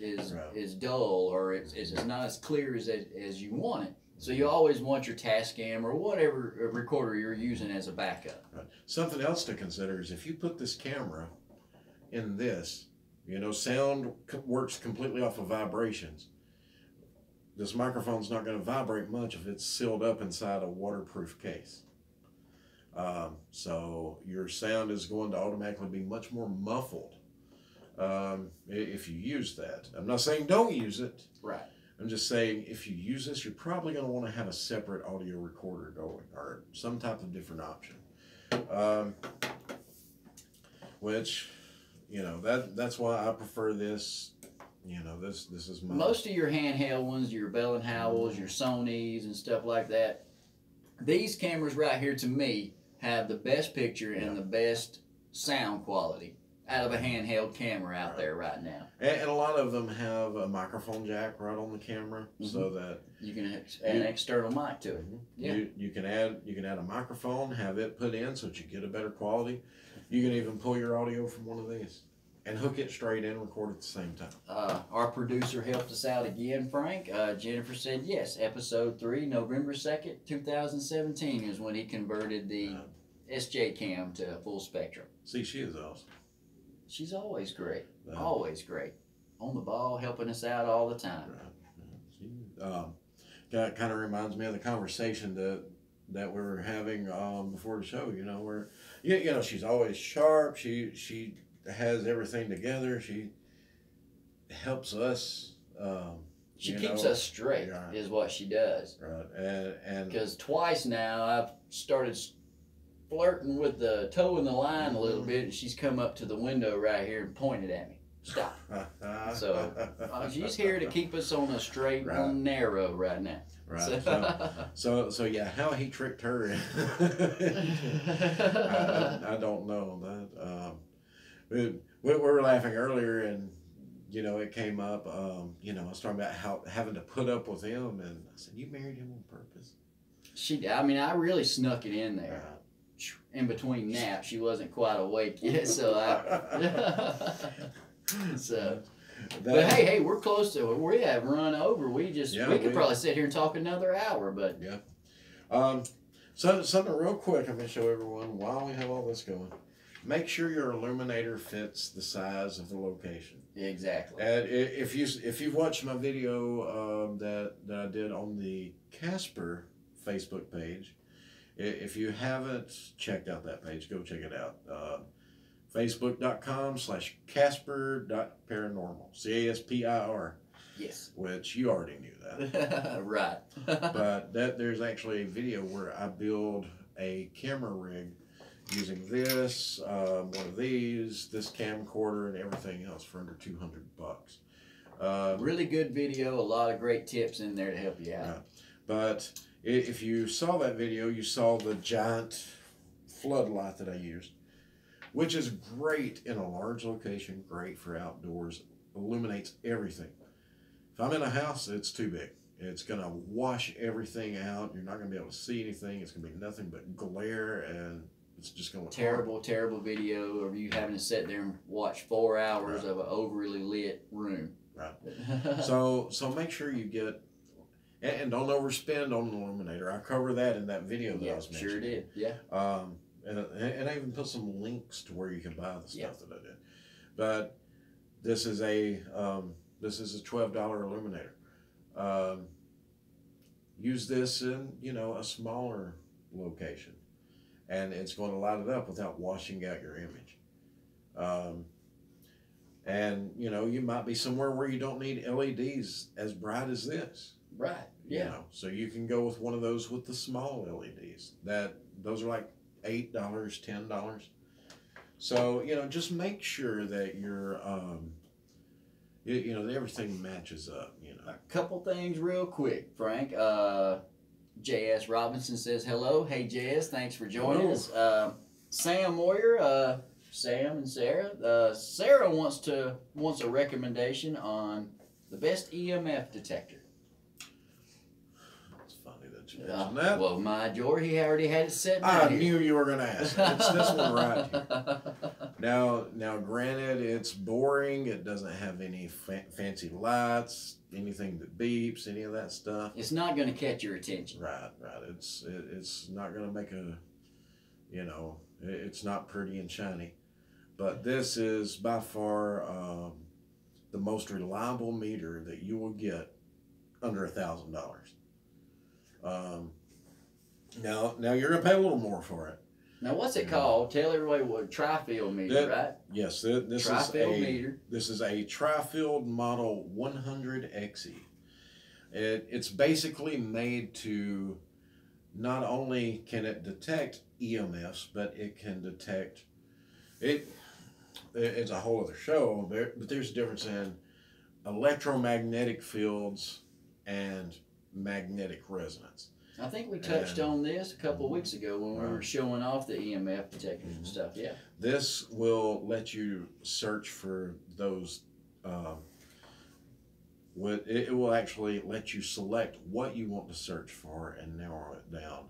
dull, or it's not as clear as you want it. So you always want your Tascam or whatever recorder you're using as a backup. right. Something else to consider is if you put this camera in this, sound works completely off of vibrations. This microphone's not going to vibrate much if it's sealed up inside a waterproof case. So your sound is going to automatically be much more muffled if you use that. I'm not saying don't use it. Right. I'm just saying if you use this, you're probably going to want to have a separate audio recorder going or some type of different option. Which, that's why I prefer this. This is my... Most of your handheld ones, your Bell & Howells, your Sonys and stuff like that, these cameras right here to me have the best picture and the best sound quality out of a handheld camera out there right now. And a lot of them have a microphone jack right on the camera, so that you can add an external mic to it. Yeah. You can add a microphone, have it put in so that you get a better quality. You can even pull your audio from one of these and hook it straight in and record at the same time. Our producer helped us out again, Frank. Jennifer said yes. Episode 3, November 2nd, 2017 is when he converted the SJ cam to full spectrum. See, she is awesome. She's always great. Always great. On the ball, helping us out all the time. Right. Kind of reminds me of the conversation that we were having before the show. Where she's always sharp. She has everything together. She helps us. She keeps us straight, is what she does. Right, and because twice now I've started flirting with the toe in the line a little bit, and she's come up to the window right here and pointed at me. Stop. So she's here to keep us on a straight and narrow right now. Right. So yeah, how he tricked her, I don't know that. We were laughing earlier, and it came up. I was talking about how having to put up with him, and I said, "You married him on purpose." I really snuck it in there. In between naps, she wasn't quite awake yet, so but hey, we're close to it. We have run over. We could probably sit here and talk another hour, but So something real quick, I'm gonna show everyone while we have all this going. Make sure your illuminator fits the size of the location. Exactly. And if you've watched my video that I did on the C.A.S.P.I.R Facebook page, if you haven't checked out that page, go check it out. Facebook.com/C.A.S.P.I.R.paranormal. C.A.S.P.I.R. Yes. Which you already knew that. Right. But there's actually a video where I build a camera rig using this, one of these, this camcorder, and everything else for under $200. Really good video. A lot of great tips in there to help you out. Right. But if you saw that video, you saw the giant floodlight that I used, which is great in a large location, great for outdoors, illuminates everything. If I'm in a house, it's too big. It's going to wash everything out. You're not going to be able to see anything. It's going to be nothing but glare, and it's just going to look terrible video of you having to sit there and watch 4 hours of an overly lit room. Right. So make sure you get, and don't overspend on an illuminator. I cover that in that video that I was mentioning. Sure did. Yeah. And I even put some links to where you can buy the stuff that I did. But this is a $12 illuminator. Use this in a smaller location, and it's going to light it up without washing out your image. And you might be somewhere where you don't need LEDs as bright as this. Right. Yeah. So you can go with one of those with the small LEDs. Those are like $8, $10. So just make sure that your that everything matches up. A couple things real quick, Frank. J.S. Robinson says hello. Hey, J.S., thanks for joining us. Sam Moyer, Sam and Sarah. Sarah wants a recommendation on the best EMF detector. It's funny that you mentioned that. Well, my George, he already had it set I down knew here. you were going to ask. It's this one right here. Now, granted, it's boring. It doesn't have any fancy lights, anything that beeps, any of that stuff. It's not going to catch your attention. Right. It's not going to make a, it's not pretty and shiny. But this is by far the most reliable meter that you will get under $1,000. Now you're gonna pay a little more for it. Now, what's it called? Tell everybody what tri-field meter, right? Yes, this tri-field meter. This is a tri-field model 100XE. It's basically made to not only can it detect EMFs, but it can detect it. It's a whole other show, but there's a difference in electromagnetic fields and magnetic resonance. I think we touched on this a couple of weeks ago when we were showing off the EMF detectors and stuff. Yeah. This will let you search for those. It will actually let you select what you want to search for and narrow it down.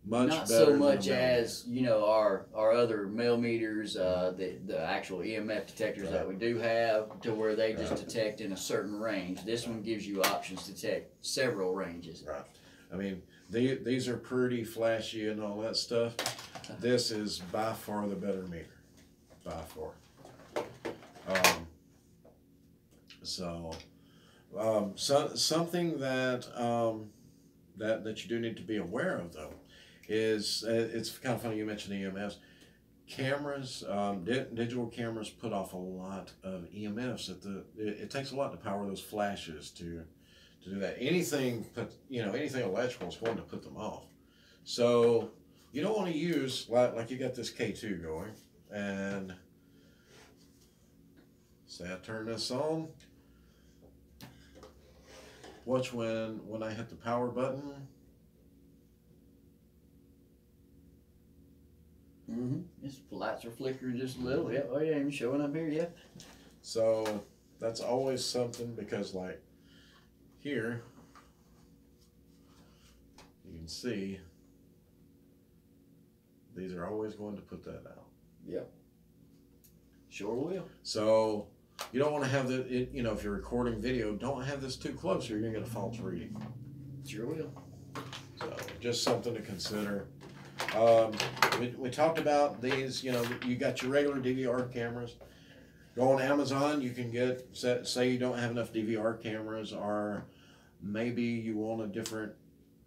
Much Not better so much than as our other mail meters, the actual EMF detectors that we do have, to where they just detect in a certain range. This one gives you options to detect several ranges. Right. I mean, these are pretty flashy and all that stuff. This is by far the better meter, by far. Something that that you do need to be aware of though is it's kind of funny you mentioned EMFs. Cameras, digital cameras put off a lot of EMFs. It takes a lot to power those flashes to do that. Anything electrical is going to put them off. So you don't want to use like you got this K2 going, and say I turn this on. Watch when I hit the power button. This lights are flickering just a little. Yeah. Oh yeah, I'm showing up here. Yeah. So that's always something, because like here you can see these are always going to put that out. Yep. Sure will. So you don't want to have if you're recording video, don't have this too close or you're gonna get a false reading. Sure will. So just something to consider. We talked about these, you got your regular DVR cameras. Go on Amazon, you can get, say you don't have enough DVR cameras, or maybe you want a different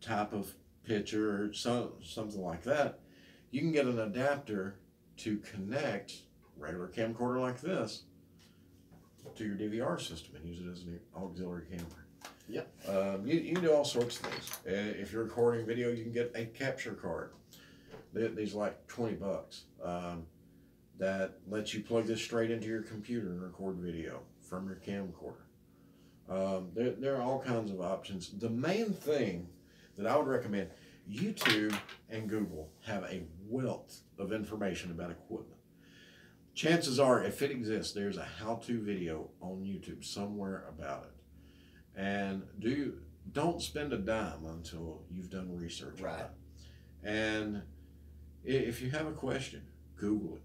type of picture or something like that. You can get an adapter to connect regular camcorder like this to your DVR system and use it as an auxiliary camera. Yep. You can do all sorts of things. If you're recording video, you can get a capture card. These are like $20. That lets you plug this straight into your computer and record video from your camcorder. There are all kinds of options. The main thing that I would recommend, YouTube and Google have a wealth of information about equipment. Chances are, if it exists, there's a how-to video on YouTube somewhere about it. And don't spend a dime until you've done research on it. And if you have a question, Google it.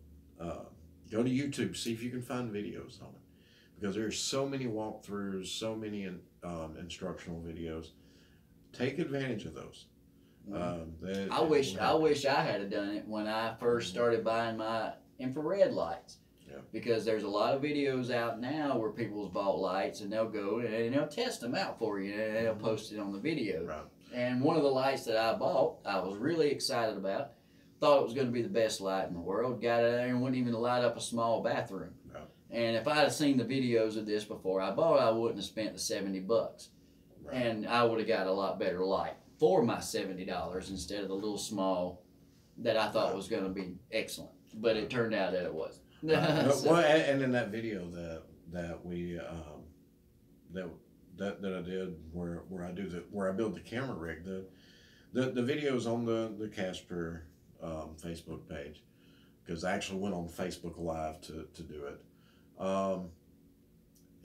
Go to YouTube, see if you can find videos on it, because there's so many walkthroughs, so many instructional videos. Take advantage of those. I wish I had done it when I first started buying my infrared lights. Yeah. Because there's a lot of videos out now where people's bought lights and they'll go and they'll test them out for you and they'll post it on the video. Right. And one of the lights that I bought, I was really excited about. Thought it was going to be the best light in the world. Got it there and wouldn't even light up a small bathroom. No. And if I'd have seen the videos of this before I bought it, I wouldn't have spent the $70. Right. And I would have got a lot better light for my $70 instead of the little small that I thought was going to be excellent. But it turned out that it wasn't. Well, and in that video that we that I did where I build the camera rig. The videos on the C.A.S.P.I.R Facebook page, because I actually went on Facebook Live to do it.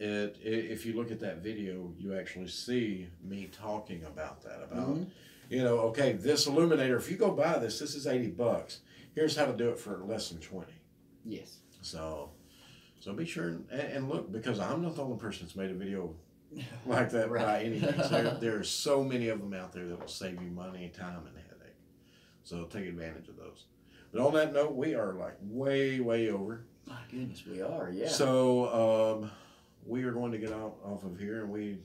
If you look at that video, you actually see me talking about that, about, okay, this illuminator, if you go buy this is $80. Here's how to do it for less than 20. Yes. So be sure and look, because I'm not the only person that's made a video like that by any means. There are so many of them out there that will save you money, time, and headache. So take advantage of those. But on that note, we are like way over. My goodness, we are, yeah. So we are going to get off of here, and we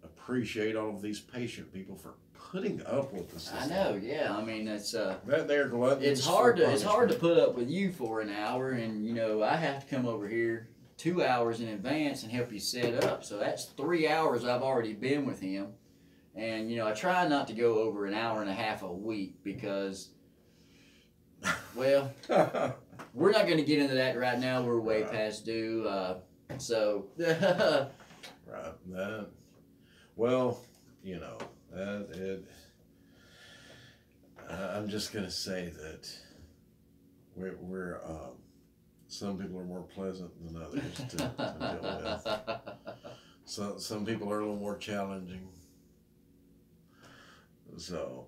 appreciate all of these patient people for putting up with us. I know, yeah. I mean, it's they're gluttons. It's hard to put up with you for an hour, and I have to come over here 2 hours in advance and help you set up. So that's 3 hours I've already been with him, and I try not to go over an hour and a half a week because, well, we're not going to get into that right now. We're way past due. So right, that, well, I'm just gonna say that we're some people are more pleasant than others to deal with. So some people are a little more challenging. So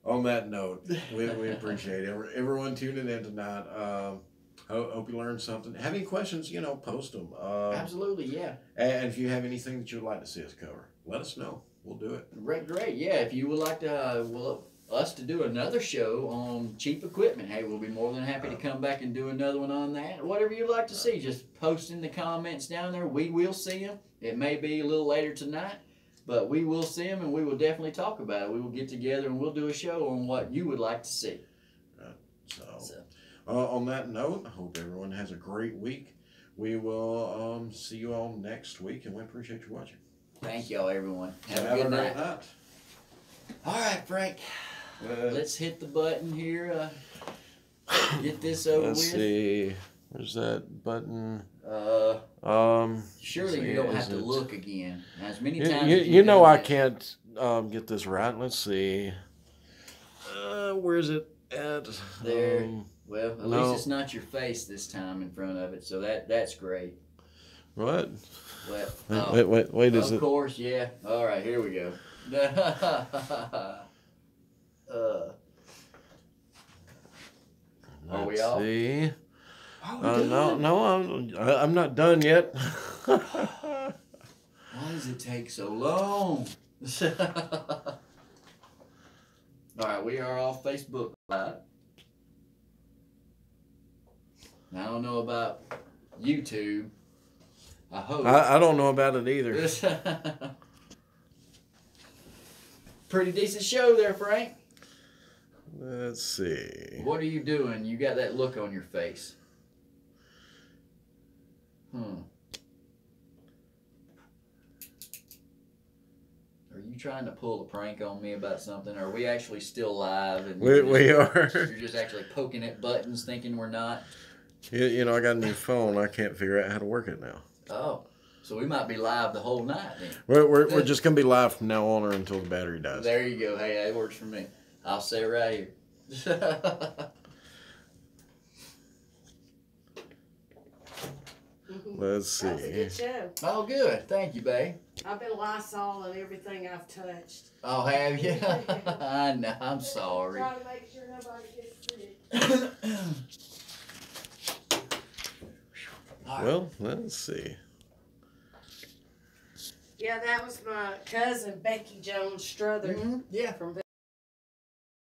on that note, we appreciate everyone tuning in tonight. Hope you learned something. Have any questions, post them. Absolutely, yeah. And if you have anything that you'd like to see us cover, let us know. We'll do it. Great, yeah. If you would like to, us to do another show on cheap equipment, hey, we'll be more than happy to come back and do another one on that. Whatever you'd like to see, just post in the comments down there. We will see them. It may be a little later tonight, but we will see them, and we will definitely talk about it. We will get together and we'll do a show on what you would like to see. So. On that note, I hope everyone has a great week. We will see you all next week, and we appreciate you watching. Thank y'all, everyone. Have a good night. All right, Frank. Let's hit the button here. Get this over with. Let's see. Where's that button? Surely you don't have to look again. As many times I can't get this right. Let's see. Where's it at? There. Well, at least it's not your face this time in front of it, so that's great. What? Well, wait, is it? Of course, yeah. All right, here we go. Are we off? See. No, I'm not done yet. Why does it take so long? All right, we are off Facebook Live. I don't know about YouTube. I hope. I don't know about it either. Pretty decent show there, Frank. Let's see. What are you doing? You got that look on your face. Are you trying to pull a prank on me about something? Are we actually still live? And we are. You're just actually poking at buttons thinking we're not? I got a new phone. I can't figure out how to work it now. Oh, so we might be live the whole night then. We're just going to be live from now on or until the battery dies. There you go. Hey, that works for me. I'll say it right here. Let's see. That was a good show. Oh, good. Thank you, babe. I've been Lysol and everything I've touched. Oh, have you? I know. I'm sorry. Try to make sure nobody gets sick. Well, let's see. Yeah, that was my cousin, Becky Jones Struther. Yeah, from